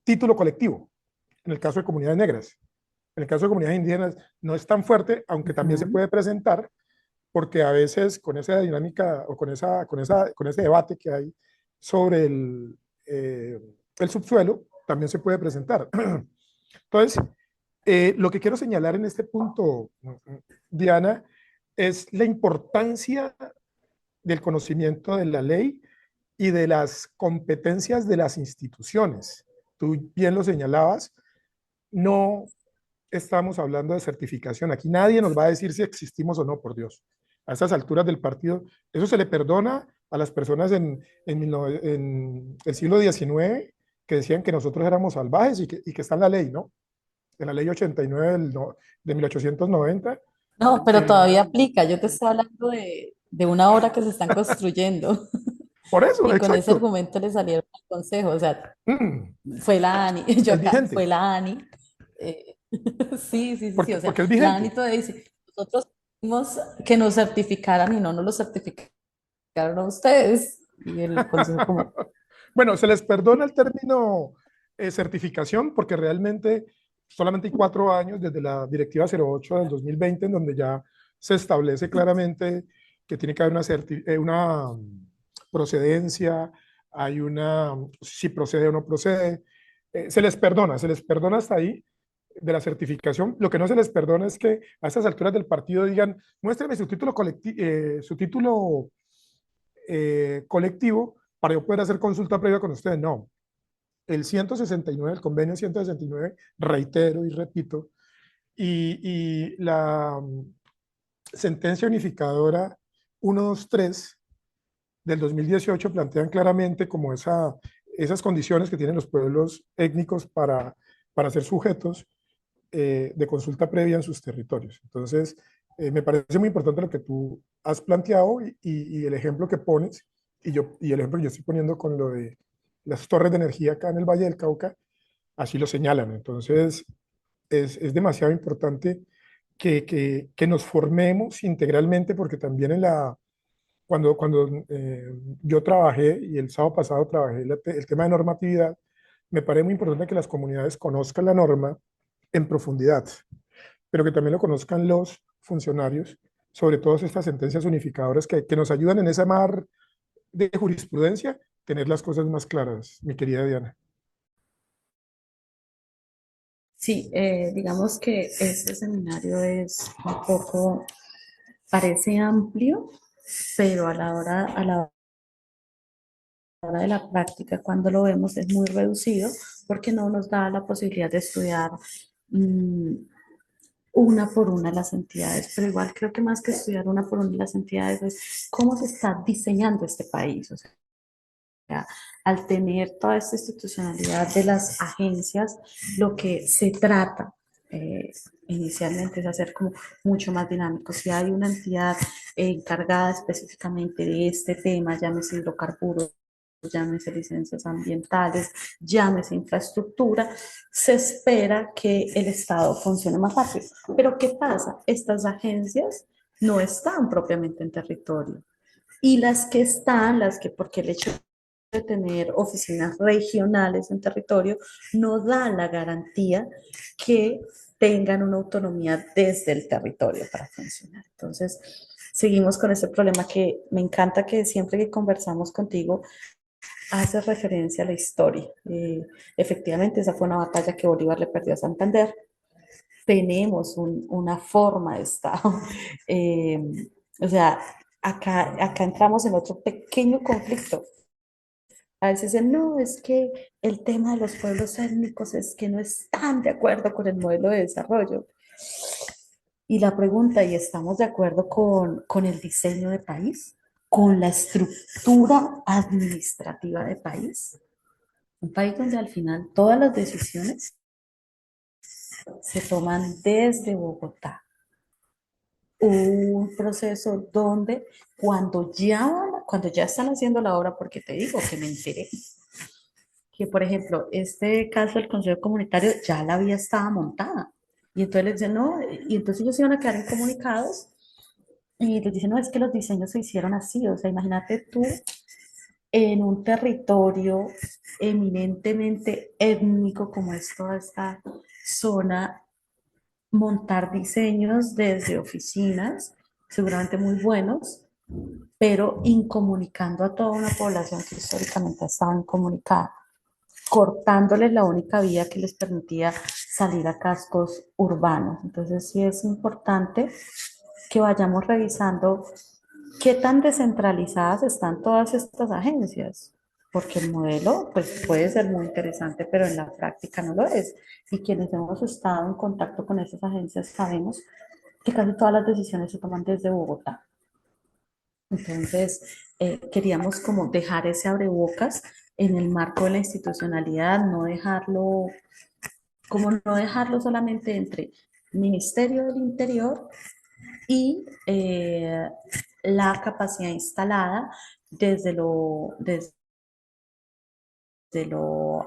título colectivo, en el caso de comunidades negras. En el caso de comunidades indígenas no es tan fuerte, aunque también se Ujú. puede presentar, porque a veces con esa dinámica o con ese debate que hay sobre el subsuelo, también se puede presentar. Entonces, lo que quiero señalar en este punto, Diana, es la importancia del conocimiento de la ley y de las competencias de las instituciones. Tú bien lo señalabas, no estamos hablando de certificación. Aquí nadie nos va a decir si existimos o no, por Dios. A estas alturas del partido, eso se le perdona a las personas en el siglo XIX que decían que nosotros éramos salvajes y que está en la ley, ¿no? En la ley 89 de 1890. No, pero eh, todavía aplica. Yo te estoy hablando de una obra que se están construyendo por eso, y con ese exacto. argumento le salieron al consejo. O sea, Mm, fue la ANI, yo es acá, fue vigente, la ANI. Sí, sí, sí, sí. O sea, porque es la ANI vigente. todavía dice, nosotros tuvimos que nos certificaran y no nos lo certificaron a ustedes. Y el consejo como, Bueno, se les perdona el término certificación porque realmente solamente hay 4 años desde la Directiva 08 del 2020 en donde ya se establece claramente que tiene que haber una procedencia, hay una, si procede o no procede, se les perdona hasta ahí de la certificación. Lo que no se les perdona es que a estas alturas del partido digan, muéstrame su título colectivo para yo poder hacer consulta previa con ustedes. No, el 169, el convenio 169, reitero y repito, y la sentencia unificadora 123 del 2018 plantean claramente como esas condiciones que tienen los pueblos étnicos para ser sujetos de consulta previa en sus territorios. Entonces, me parece muy importante lo que tú has planteado y el ejemplo que pones, y el ejemplo que yo estoy poniendo con lo de las torres de energía acá en el Valle del Cauca, así lo señalan. Entonces, es demasiado importante que nos formemos integralmente, porque también cuando yo trabajé, y el sábado pasado trabajé el tema de normatividad, me parece muy importante que las comunidades conozcan la norma en profundidad, pero que también lo conozcan los funcionarios, sobre todas estas sentencias unificadoras que nos ayudan en esa mar de jurisprudencia, tener las cosas más claras, mi querida Diana. Sí, digamos que este seminario es un poco, parece amplio, pero a la hora de la práctica, cuando lo vemos, es muy reducido porque no nos da la posibilidad de estudiar mm, una por una las entidades, pero igual creo que más que estudiar una por una las entidades es cómo se está diseñando este país. O sea, al tener toda esta institucionalidad de las agencias, lo que se trata eh, inicialmente es hacer como mucho más dinámico. Si hay una entidad encargada específicamente de este tema, llámese hidrocarburos, llámese licencias ambientales, llámese infraestructura, se espera que el Estado funcione más rápido. Pero ¿qué pasa? Estas agencias no están propiamente en territorio. Y las que están, porque el hecho de tener oficinas regionales en territorio no da la garantía que tengan una autonomía desde el territorio para funcionar. Entonces, seguimos con ese problema que me encanta que siempre que conversamos contigo hace referencia a la historia. Efectivamente, esa fue una batalla que Bolívar le perdió a Santander. Tenemos una forma de Estado. Eh, o sea, acá entramos en otro pequeño conflicto. A veces dicen, no, es que el tema de los pueblos étnicos es que no están de acuerdo con el modelo de desarrollo. Y la pregunta, ¿y estamos de acuerdo con el diseño de país? ¿Con la estructura administrativa de país? Un país donde al final todas las decisiones se toman desde Bogotá. Un proceso donde cuando ya están haciendo la obra, porque te digo que me enteré, que por ejemplo, este caso del Consejo Comunitario ya la vía estaba montada. Y entonces les dicen, no, y entonces ellos iban a quedar incomunicados y les dicen, no, es que los diseños se hicieron así. O sea, imagínate tú en un territorio eminentemente étnico como es toda esta zona, montar diseños desde oficinas, seguramente muy buenos, pero incomunicando a toda una población que históricamente estaba incomunicada, cortándoles la única vía que les permitía salir a cascos urbanos. Entonces sí es importante que vayamos revisando qué tan descentralizadas están todas estas agencias, porque el modelo pues, puede ser muy interesante, pero en la práctica no lo es. Y quienes hemos estado en contacto con esas agencias sabemos que casi todas las decisiones se toman desde Bogotá. Entonces, queríamos como dejar ese abrebocas en el marco de la institucionalidad, no dejarlo solamente entre Ministerio del Interior y la capacidad instalada desde lo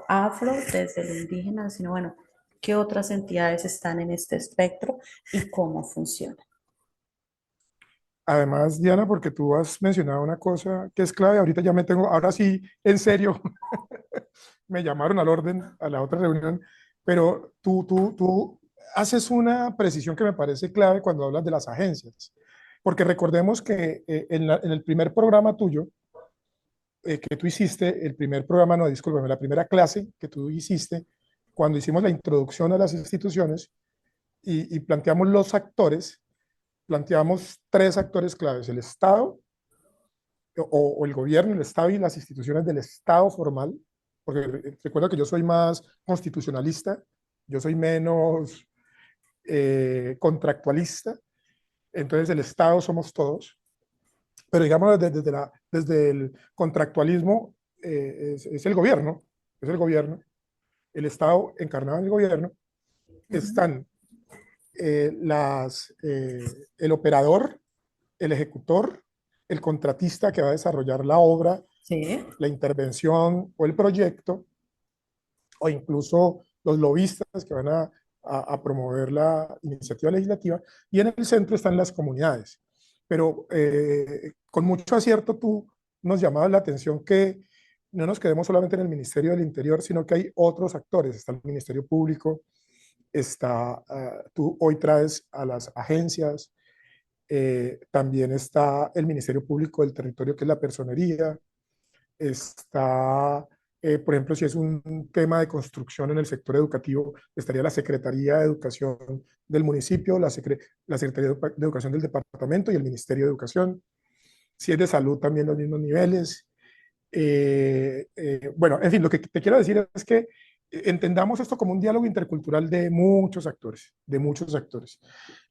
afro, desde lo indígena, sino bueno, qué otras entidades están en este espectro y cómo funciona. Además, Diana, porque tú has mencionado una cosa que es clave, ahorita ya me tengo, ahora sí, en serio, me llamaron al orden, a la otra reunión, pero tú haces una precisión que me parece clave cuando hablas de las agencias. porque recordemos que en el primer programa tuyo, que tú hiciste, el primer programa, no, discúlpame, la primera clase que tú hiciste, cuando hicimos la introducción a las instituciones y planteamos los actores, planteamos tres actores claves: el Estado o el gobierno, el Estado y las instituciones del Estado formal, porque recuerda que yo soy más constitucionalista, yo soy menos contractualista, entonces el Estado somos todos, pero digamos desde el contractualismo es es el gobierno, el Estado encarnado en el gobierno, Ujú. están el operador, el ejecutor, el contratista que va a desarrollar la obra, Sí. la intervención o el proyecto, o incluso los lobistas que van a promover la iniciativa legislativa, y en el centro están las comunidades. Pero con mucho acierto tú nos llamabas la atención que no nos quedemos solamente en el Ministerio del Interior, sino que hay otros actores. Está el Ministerio Público, tú hoy traes a las agencias, también está el Ministerio Público del Territorio, que es la personería, está, por ejemplo, si es un tema de construcción en el sector educativo, estaría la Secretaría de Educación del municipio, la Secretaría de Educación del departamento y el Ministerio de Educación. Si es de salud, también los mismos niveles. Bueno, en fin, lo que te quiero decir es que entendamos esto como un diálogo intercultural de muchos actores, de muchos actores.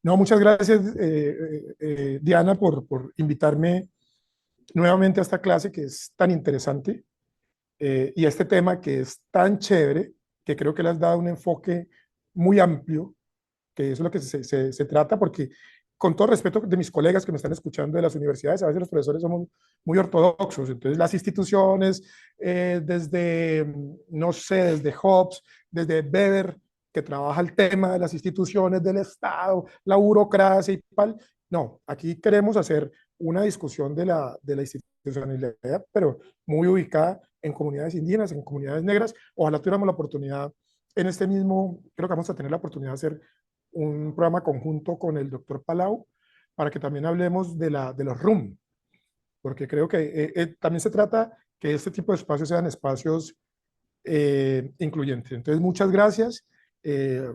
No, muchas gracias, Diana, por invitarme nuevamente a esta clase que es tan interesante, y a este tema que es tan chévere, que creo que le has dado un enfoque muy amplio, que eso es lo que se trata, porque con todo respeto de mis colegas que me están escuchando de las universidades, a veces los profesores somos muy ortodoxos, entonces las instituciones, desde, no sé, desde Hobbes, desde Weber, que trabaja el tema de las instituciones del Estado, la burocracia y tal, no, aquí queremos hacer una discusión de la institucionalidad, pero muy ubicada en comunidades indígenas, en comunidades negras. Ojalá tuviéramos la oportunidad en este mismo, creo que vamos a tener la oportunidad de hacer un programa conjunto con el doctor Palau para que también hablemos de los RUM, porque creo que también se trata que este tipo de espacios sean espacios incluyentes. Entonces, muchas gracias. eh,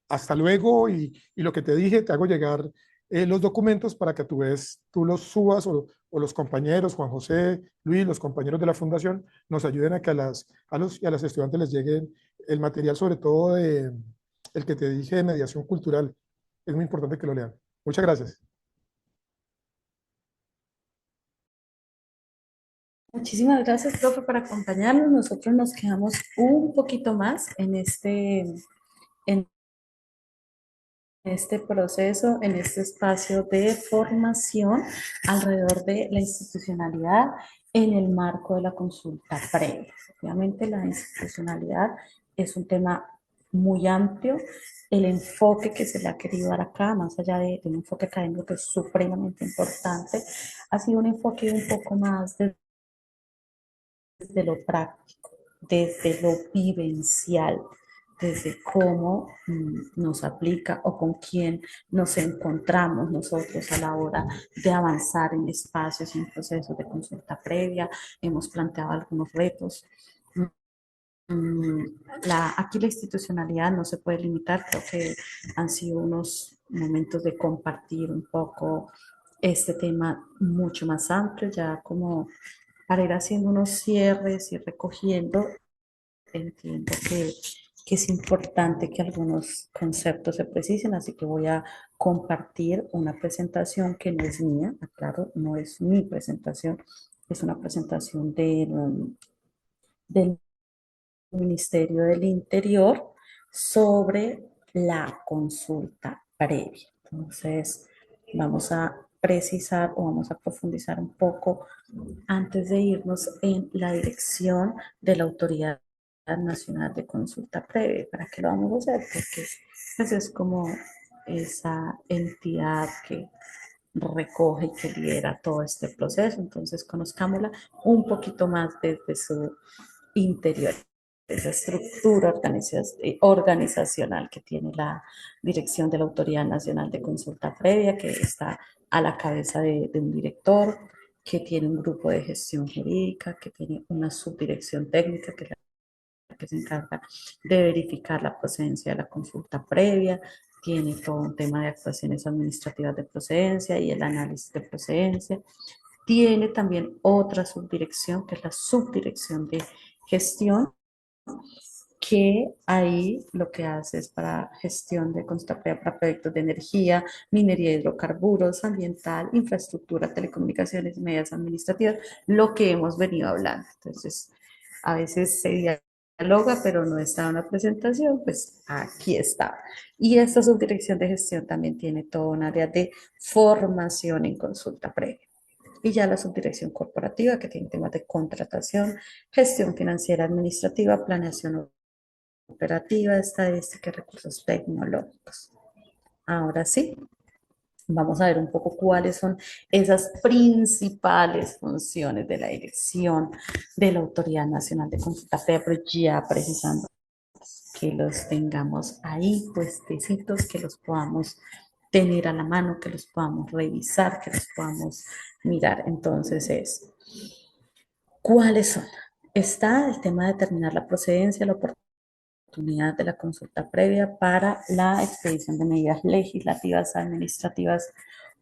Hasta luego, y lo que te dije, te hago llegar los documentos para que a tu vez tú los subas, o los compañeros, Juan José, Luis, los compañeros de la fundación, nos ayuden a que a las estudiantes les llegue el material, sobre todo el que te dije de mediación cultural. Es muy importante que lo lean. Muchas gracias. Muchísimas gracias, profe, por acompañarnos. Nosotros nos quedamos un poquito más en este proceso, en este espacio de formación alrededor de la institucionalidad en el marco de la consulta previa. Obviamente la institucionalidad es un tema muy amplio. El enfoque que se le ha querido dar acá, más allá de un enfoque académico que es supremamente importante, ha sido un enfoque un poco más desde lo práctico, desde lo vivencial, desde cómo nos aplica o con quién nos encontramos nosotros a la hora de avanzar en espacios y en procesos de consulta previa. Hemos planteado algunos retos. Mm, Aquí la institucionalidad no se puede limitar, creo que han sido unos momentos de compartir un poco este tema mucho más amplio, ya como para ir haciendo unos cierres y recogiendo. Entiendo que es importante que algunos conceptos se precisen, así que voy a compartir una presentación que no es mía, claro, no es mi presentación, es una presentación del Ministerio del Interior sobre la consulta previa. Entonces, vamos a precisar o vamos a profundizar un poco antes de irnos en la dirección de la Autoridad Nacional de Consulta Previa. ¿Para qué lo vamos a hacer? Porque pues, es como esa entidad que recoge y que lidera todo este proceso. Entonces, conozcámosla un poquito más desde su interior, esa estructura organizacional que tiene la dirección de la Autoridad Nacional de Consulta Previa, que está a la cabeza de un director que tiene un grupo de gestión jurídica, que tiene una subdirección técnica, que es la que se encarga de verificar la procedencia de la consulta previa, tiene todo un tema de actuaciones administrativas de procedencia y el análisis de procedencia. Tiene también otra subdirección, que es la subdirección de gestión, que ahí lo que hace es para gestión de consulta previa para proyectos de energía, minería, hidrocarburos, ambiental, infraestructura, telecomunicaciones y medidas administrativas, lo que hemos venido hablando. Entonces, a veces se dialoga, pero no está en la presentación, pues aquí está. Y esta subdirección de gestión también tiene todo un área de formación en consulta previa. Y ya la subdirección corporativa, que tiene temas de contratación, gestión financiera administrativa, planeación operativa, estadística y recursos tecnológicos. Ahora sí, vamos a ver un poco cuáles son esas principales funciones de la dirección de la Autoridad Nacional de Consulta Previa, pero ya precisando que los tengamos ahí puestecitos, que los podamos tener a la mano, que los podamos revisar, que los podamos mirar. Entonces ¿cuáles son? Está el tema de determinar la procedencia, la oportunidad de la consulta previa para la expedición de medidas legislativas, administrativas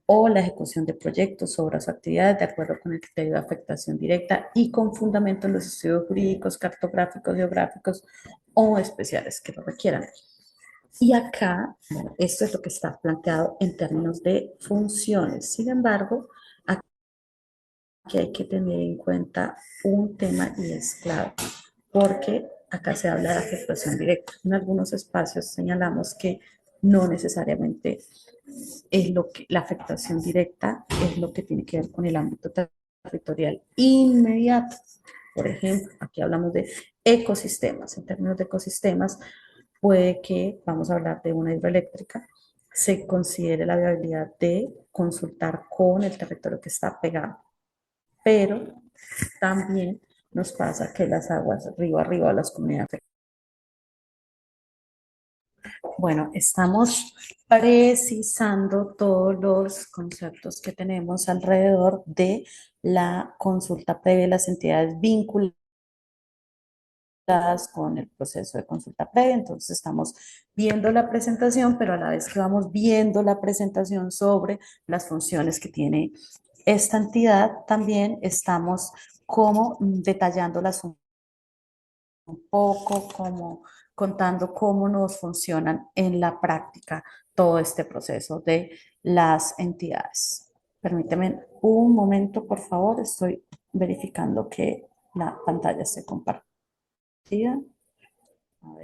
o la ejecución de proyectos, obras o actividades de acuerdo con el criterio de afectación directa y con fundamento en los estudios jurídicos, cartográficos, geográficos o especiales que lo requieran. Y acá, bueno, esto es lo que está planteado en términos de funciones. Sin embargo, aquí hay que tener en cuenta un tema y es clave, porque acá se habla de afectación directa. En algunos espacios señalamos que no necesariamente es lo que la afectación directa es lo que tiene que ver con el ámbito territorial inmediato. Por ejemplo, aquí hablamos de ecosistemas. En términos de ecosistemas, puede que, vamos a hablar de una hidroeléctrica, se considere la viabilidad de consultar con el territorio que está pegado, pero también nos pasa que las aguas río arriba, las comunidades. Bueno, estamos precisando todos los conceptos que tenemos alrededor de la consulta previa de las entidades vinculadas con el proceso de consulta previa. Entonces estamos viendo la presentación, pero a la vez que vamos viendo la presentación sobre las funciones que tiene esta entidad, también estamos como detallándolas un poco, como contando cómo nos funcionan en la práctica todo este proceso de las entidades. Permíteme un momento, por favor, estoy verificando que la pantalla esté compartida.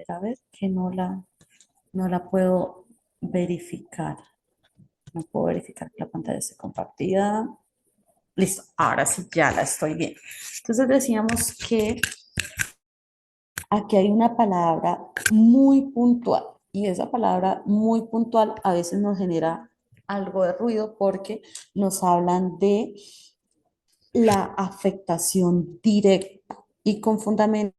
A ver, que no la puedo verificar. No puedo verificar que la pantalla esté compartida. Listo, ahora sí ya la estoy viendo. Entonces decíamos que aquí hay una palabra muy puntual y esa palabra muy puntual a veces nos genera algo de ruido porque nos hablan de la afectación directa y con fundamento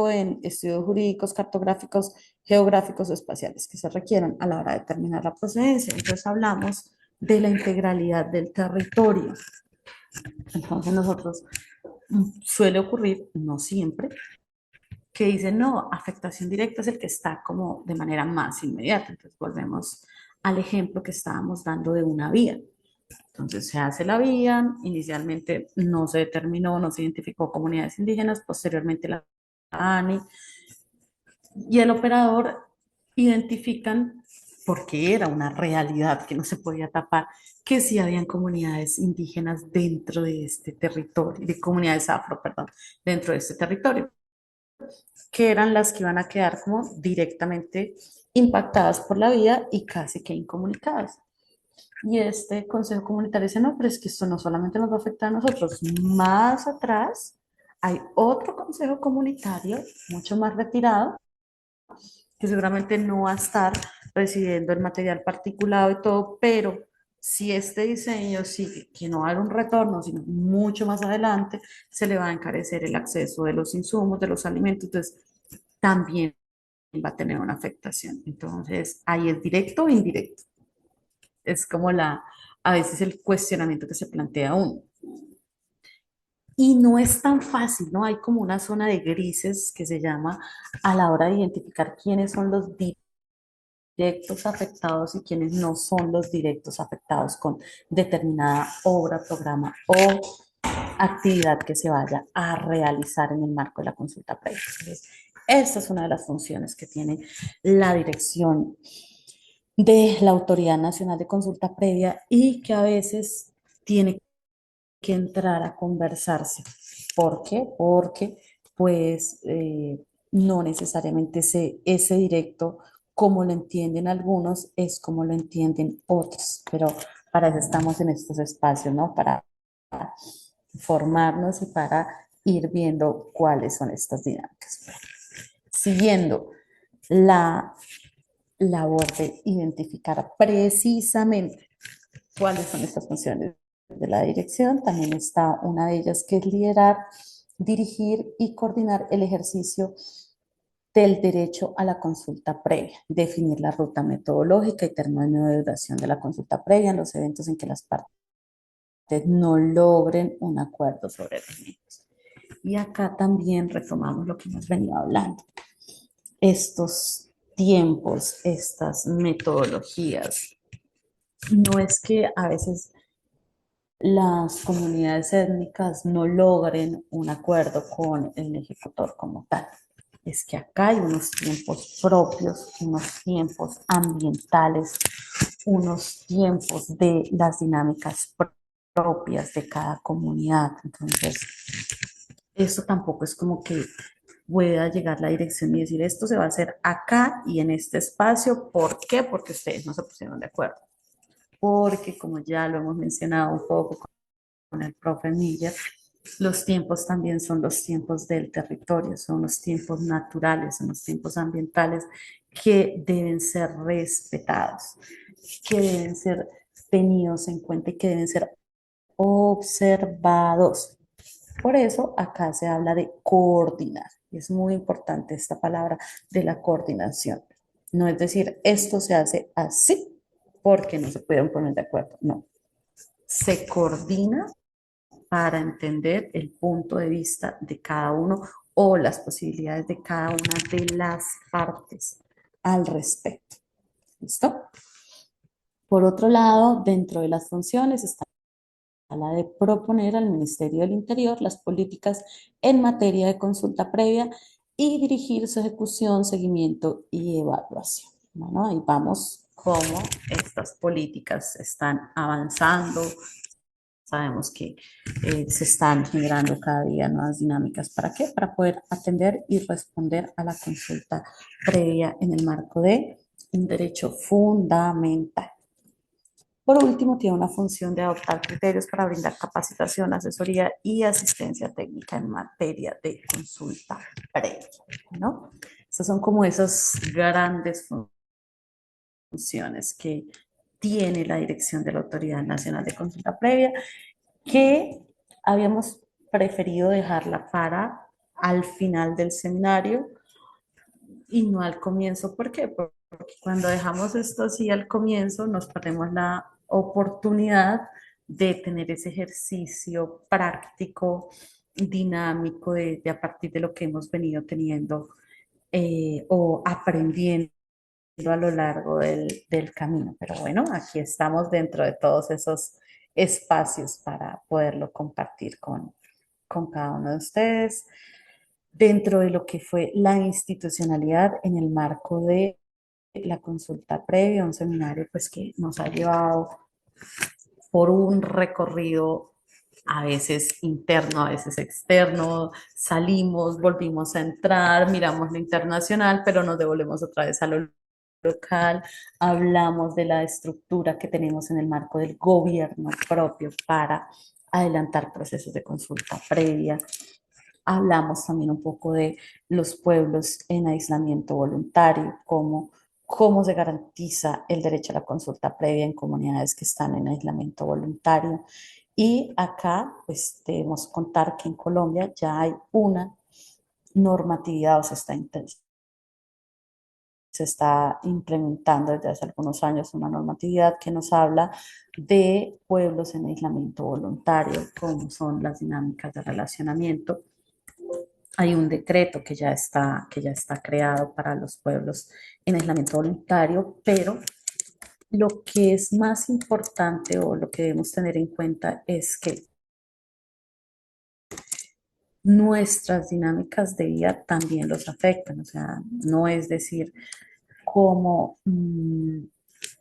en estudios jurídicos, cartográficos, geográficos o espaciales que se requieran a la hora de determinar la procedencia. Entonces hablamos de la integralidad del territorio. Entonces nosotros suele ocurrir, no siempre, que dicen, no, afectación directa es el que está como de manera más inmediata. Entonces volvemos al ejemplo que estábamos dando de una vía. Entonces se hace la vía, inicialmente no se determinó, no se identificó comunidades indígenas, posteriormente la ANI y el operador identifican, porque era una realidad que no se podía tapar, que sí habían comunidades indígenas dentro de este territorio, de comunidades afro, perdón, dentro de este territorio, que eran las que iban a quedar como directamente impactadas por la vía y casi que incomunicadas. Y este consejo comunitario dice, no, pero es que esto no solamente nos va a afectar a nosotros, más atrás hay otro consejo comunitario, mucho más retirado, que seguramente no va a estar recibiendo el material particulado y todo, pero si este diseño sigue, que no va a haber un retorno, sino mucho más adelante, se le va a encarecer el acceso de los insumos, de los alimentos, entonces también va a tener una afectación. Entonces, ahí es directo o indirecto. Es como a veces el cuestionamiento que se plantea uno. Y no es tan fácil, ¿no? Hay como una zona de grises que se llama a la hora de identificar quiénes son los directos afectados y quienes no son los directos afectados con determinada obra, programa o actividad que se vaya a realizar en el marco de la consulta previa. Entonces, esta es una de las funciones que tiene la dirección de la Autoridad Nacional de Consulta Previa y que a veces tiene que entrar a conversarse. ¿Por qué? Porque pues no necesariamente ese directo, como lo entienden algunos, es como lo entienden otros, pero para eso estamos en estos espacios, ¿no? Para formarnos y para ir viendo cuáles son estas dinámicas. Siguiendo la labor de identificar precisamente cuáles son estas funciones de la dirección. También está una de ellas que es liderar, dirigir y coordinar el ejercicio del derecho a la consulta previa, definir la ruta metodológica y término de duración de la consulta previa en los eventos en que las partes no logren un acuerdo sobre los mismos. Y acá también retomamos lo que hemos venido hablando. Estos tiempos, estas metodologías, no es que a veces las comunidades étnicas no logren un acuerdo con el ejecutor como tal. Es que acá hay unos tiempos propios, unos tiempos ambientales, unos tiempos de las dinámicas propias de cada comunidad. Entonces, eso tampoco es como que pueda llegar la dirección y decir esto se va a hacer acá y en este espacio. ¿Por qué? Porque ustedes no se pusieron de acuerdo. Porque como ya lo hemos mencionado un poco con el profe Miller, los tiempos también son los tiempos del territorio, son los tiempos naturales, son los tiempos ambientales que deben ser respetados, que deben ser tenidos en cuenta y que deben ser observados. Por eso acá se habla de coordinar. Y es muy importante esta palabra de la coordinación. No es decir, esto se hace así porque no se pueden poner de acuerdo. No. Se coordina para entender el punto de vista de cada uno o las posibilidades de cada una de las partes al respecto. ¿Listo? Por otro lado, dentro de las funciones está la de proponer al Ministerio del Interior las políticas en materia de consulta previa y dirigir su ejecución, seguimiento y evaluación. Bueno, ahí vamos cómo estas políticas están avanzando. Sabemos que se están generando cada día nuevas dinámicas. ¿Para qué? Para poder atender y responder a la consulta previa en el marco de un derecho fundamental. Por último, tiene una función de adoptar criterios para brindar capacitación, asesoría y asistencia técnica en materia de consulta previa, ¿no? Estas son como esas grandes funciones que tiene la dirección de la Autoridad Nacional de Consulta Previa, que habíamos preferido dejarla para al final del seminario y no al comienzo. ¿Por qué? Porque cuando dejamos esto así al comienzo, nos perdemos la oportunidad de tener ese ejercicio práctico, dinámico, de a partir de lo que hemos venido teniendo o aprendiendo a lo largo del camino. Pero bueno, aquí estamos dentro de todos esos espacios para poderlo compartir con cada uno de ustedes dentro de lo que fue la institucionalidad en el marco de la consulta previa, un seminario pues que nos ha llevado por un recorrido a veces interno, a veces externo, salimos, volvimos a entrar, miramos lo internacional, pero nos devolvemos otra vez a lo local, hablamos de la estructura que tenemos en el marco del gobierno propio para adelantar procesos de consulta previa, hablamos también un poco de los pueblos en aislamiento voluntario, cómo se garantiza el derecho a la consulta previa en comunidades que están en aislamiento voluntario. Y acá, pues debemos contar que en Colombia ya hay una normatividad, o sea, está se está implementando desde hace algunos años una normatividad que nos habla de pueblos en aislamiento voluntario, cómo son las dinámicas de relacionamiento. Hay un decreto que ya está creado para los pueblos en aislamiento voluntario, pero lo que es más importante o lo que debemos tener en cuenta es que nuestras dinámicas de vida también los afectan. O sea, no es decir cómo,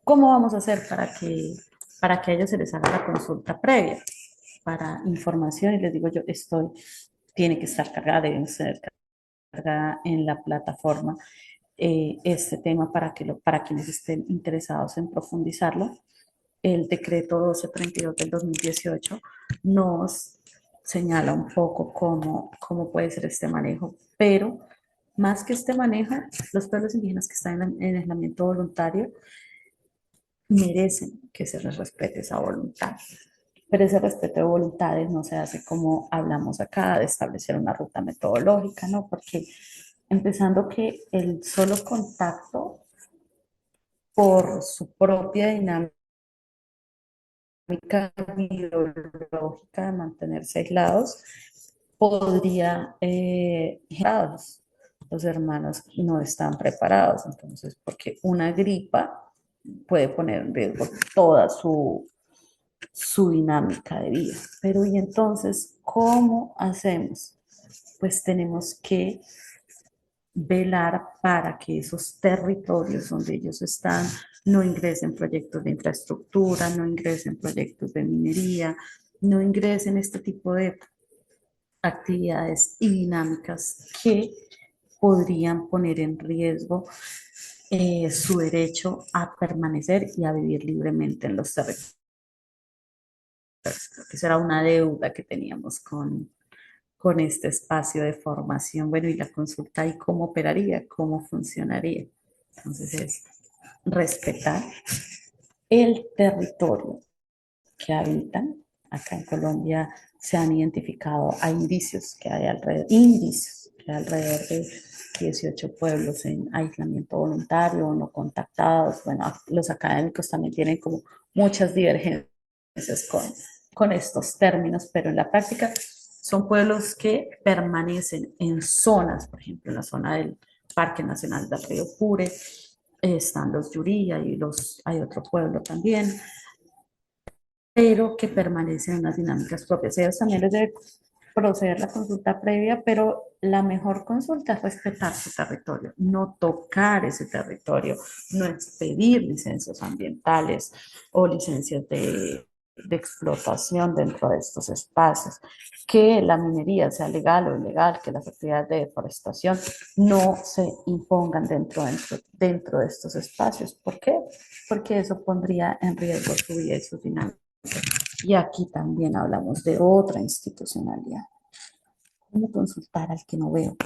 cómo vamos a hacer para que a ellos se les haga la consulta previa para información y les digo yo, tiene que estar cargada, deben ser cargada en la plataforma este tema para quienes estén interesados en profundizarlo. El decreto 1232 del 2018 nos señala un poco cómo puede ser este manejo, pero más que este manejo, los pueblos indígenas que están en aislamiento voluntario merecen que se les respete esa voluntad. Pero ese respeto de voluntades no se hace como hablamos acá, de establecer una ruta metodológica, ¿no? Porque empezando que el solo contacto por su propia dinámica biológica de mantenerse aislados podría los hermanos no están preparados, entonces, porque una gripa puede poner en riesgo toda su dinámica de vida. Pero ¿y entonces cómo hacemos? Pues tenemos que velar para que esos territorios donde ellos están no ingresen proyectos de infraestructura, no ingresen proyectos de minería, no ingresen este tipo de actividades y dinámicas que podrían poner en riesgo su derecho a permanecer y a vivir libremente en los territorios. Creo que será una deuda que teníamos con este espacio de formación. Bueno, y la consulta y cómo operaría, cómo funcionaría. Entonces es respetar el territorio que habitan. Acá en Colombia se han identificado, hay indicios que hay alrededor de 18 pueblos en aislamiento voluntario o no contactados. Bueno, los académicos también tienen como muchas divergencias con estos términos, pero en la práctica son pueblos que permanecen en zonas, por ejemplo, en la zona del Parque Nacional del Río Pure, están los Yuría y hay otro pueblo también, pero que permanecen en unas dinámicas propias. Ellos también les debe proceder la consulta previa, pero la mejor consulta es respetar su territorio, no tocar ese territorio, no expedir licencias ambientales o licencias de explotación dentro de estos espacios, que la minería sea legal o ilegal, que las actividades de deforestación no se impongan dentro de estos espacios. ¿Por qué? Porque eso pondría en riesgo su vida y su dinámica. Y aquí también hablamos de otra institucionalidad. ¿Cómo consultar al que no veo,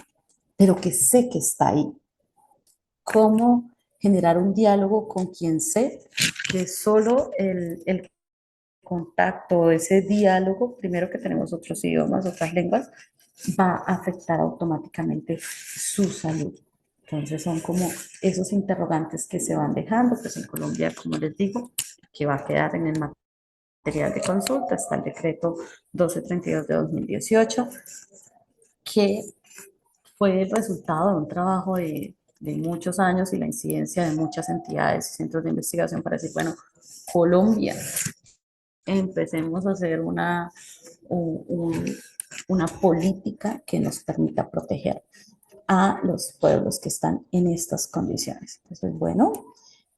pero que sé que está ahí? ¿Cómo generar un diálogo con quien sé que solo el contacto, ese diálogo, primero que tenemos otros idiomas, otras lenguas, va a afectar automáticamente su salud? Entonces son como esos interrogantes que se van dejando, pues en Colombia, como les digo, que va a quedar en el material de consulta, está el decreto 1232 de 2018, que fue el resultado de un trabajo de muchos años y la incidencia de muchas entidades y centros de investigación para decir, bueno, Colombia, empecemos a hacer una política que nos permita proteger a los pueblos que están en estas condiciones. Entonces, bueno,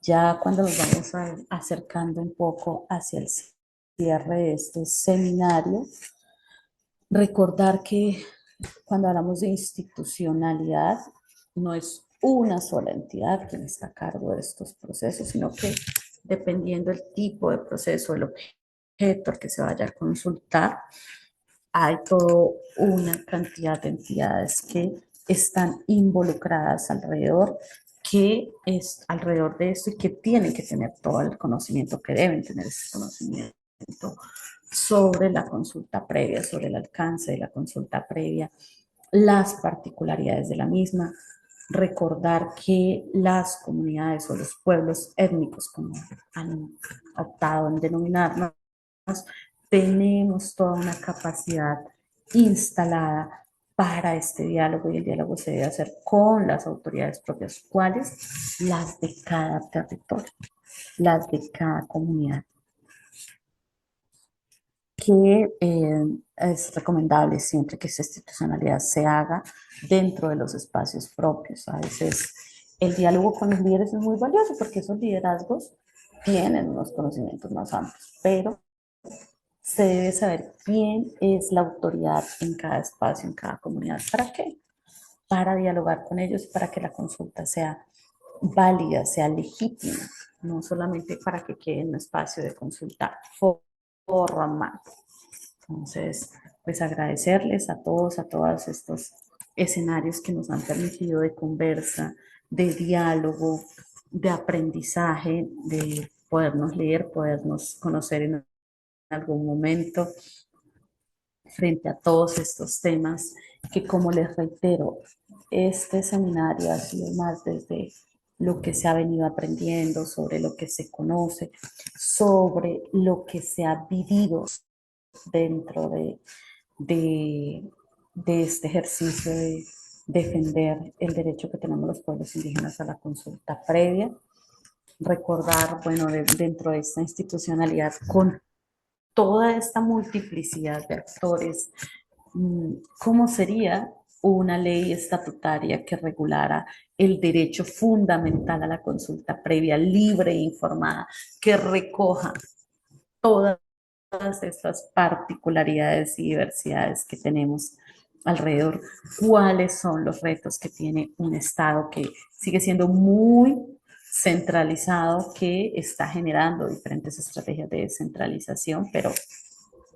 ya cuando nos vamos acercando un poco hacia el cierre de este seminario, recordar que cuando hablamos de institucionalidad, no es una sola entidad quien está a cargo de estos procesos, sino que dependiendo del tipo de proceso, el objeto al que se vaya a consultar, hay toda una cantidad de entidades que están involucradas alrededor, que es alrededor de esto y que tienen que tener todo el conocimiento, que deben tener ese conocimiento sobre la consulta previa, sobre el alcance de la consulta previa, las particularidades de la misma, recordar que las comunidades o los pueblos étnicos, como han optado en denominarnos, tenemos toda una capacidad instalada para este diálogo, y el diálogo se debe hacer con las autoridades propias. ¿Cuáles? Las de cada territorio, las de cada comunidad. Que es recomendable siempre que esa institucionalidad se haga dentro de los espacios propios. A veces el diálogo con los líderes es muy valioso porque esos liderazgos tienen unos conocimientos más amplios, pero se debe saber quién es la autoridad en cada espacio, en cada comunidad. ¿Para qué? Para dialogar con ellos, para que la consulta sea válida, sea legítima, no solamente para que quede en un espacio de consulta formal. Entonces, pues agradecerles a todos, a todos estos escenarios que nos han permitido de conversa, de diálogo, de aprendizaje, de podernos leer, podernos conocer en algún momento frente a todos estos temas que, como les reitero, este seminario ha sido más desde lo que se ha venido aprendiendo, sobre lo que se conoce, sobre lo que se ha vivido dentro de este ejercicio de defender el derecho que tenemos los pueblos indígenas a la consulta previa. Recordar, bueno, dentro de esta institucionalidad, con toda esta multiplicidad de actores, ¿cómo sería una ley estatutaria que regulara el derecho fundamental a la consulta previa, libre e informada, que recoja todas estas particularidades y diversidades que tenemos alrededor? ¿Cuáles son los retos que tiene un Estado que sigue siendo muy centralizado, que está generando diferentes estrategias de descentralización, pero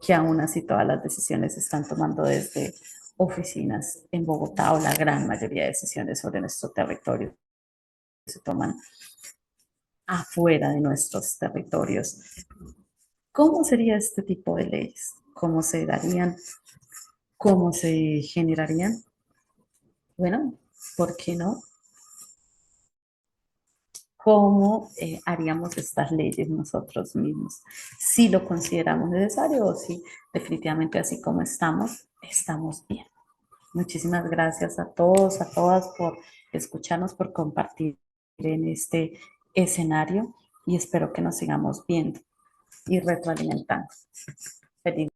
que aún así todas las decisiones se están tomando desde oficinas en Bogotá, o la gran mayoría de decisiones sobre nuestro territorio se toman afuera de nuestros territorios? ¿Cómo sería este tipo de leyes? ¿Cómo se darían? ¿Cómo se generarían? Bueno, ¿por qué no? ¿Cómo haríamos estas leyes nosotros mismos? Si lo consideramos necesario, o si definitivamente así como estamos, estamos bien. Muchísimas gracias a todos, a todas por escucharnos, por compartir en este escenario, y espero que nos sigamos viendo y retroalimentando. Feliz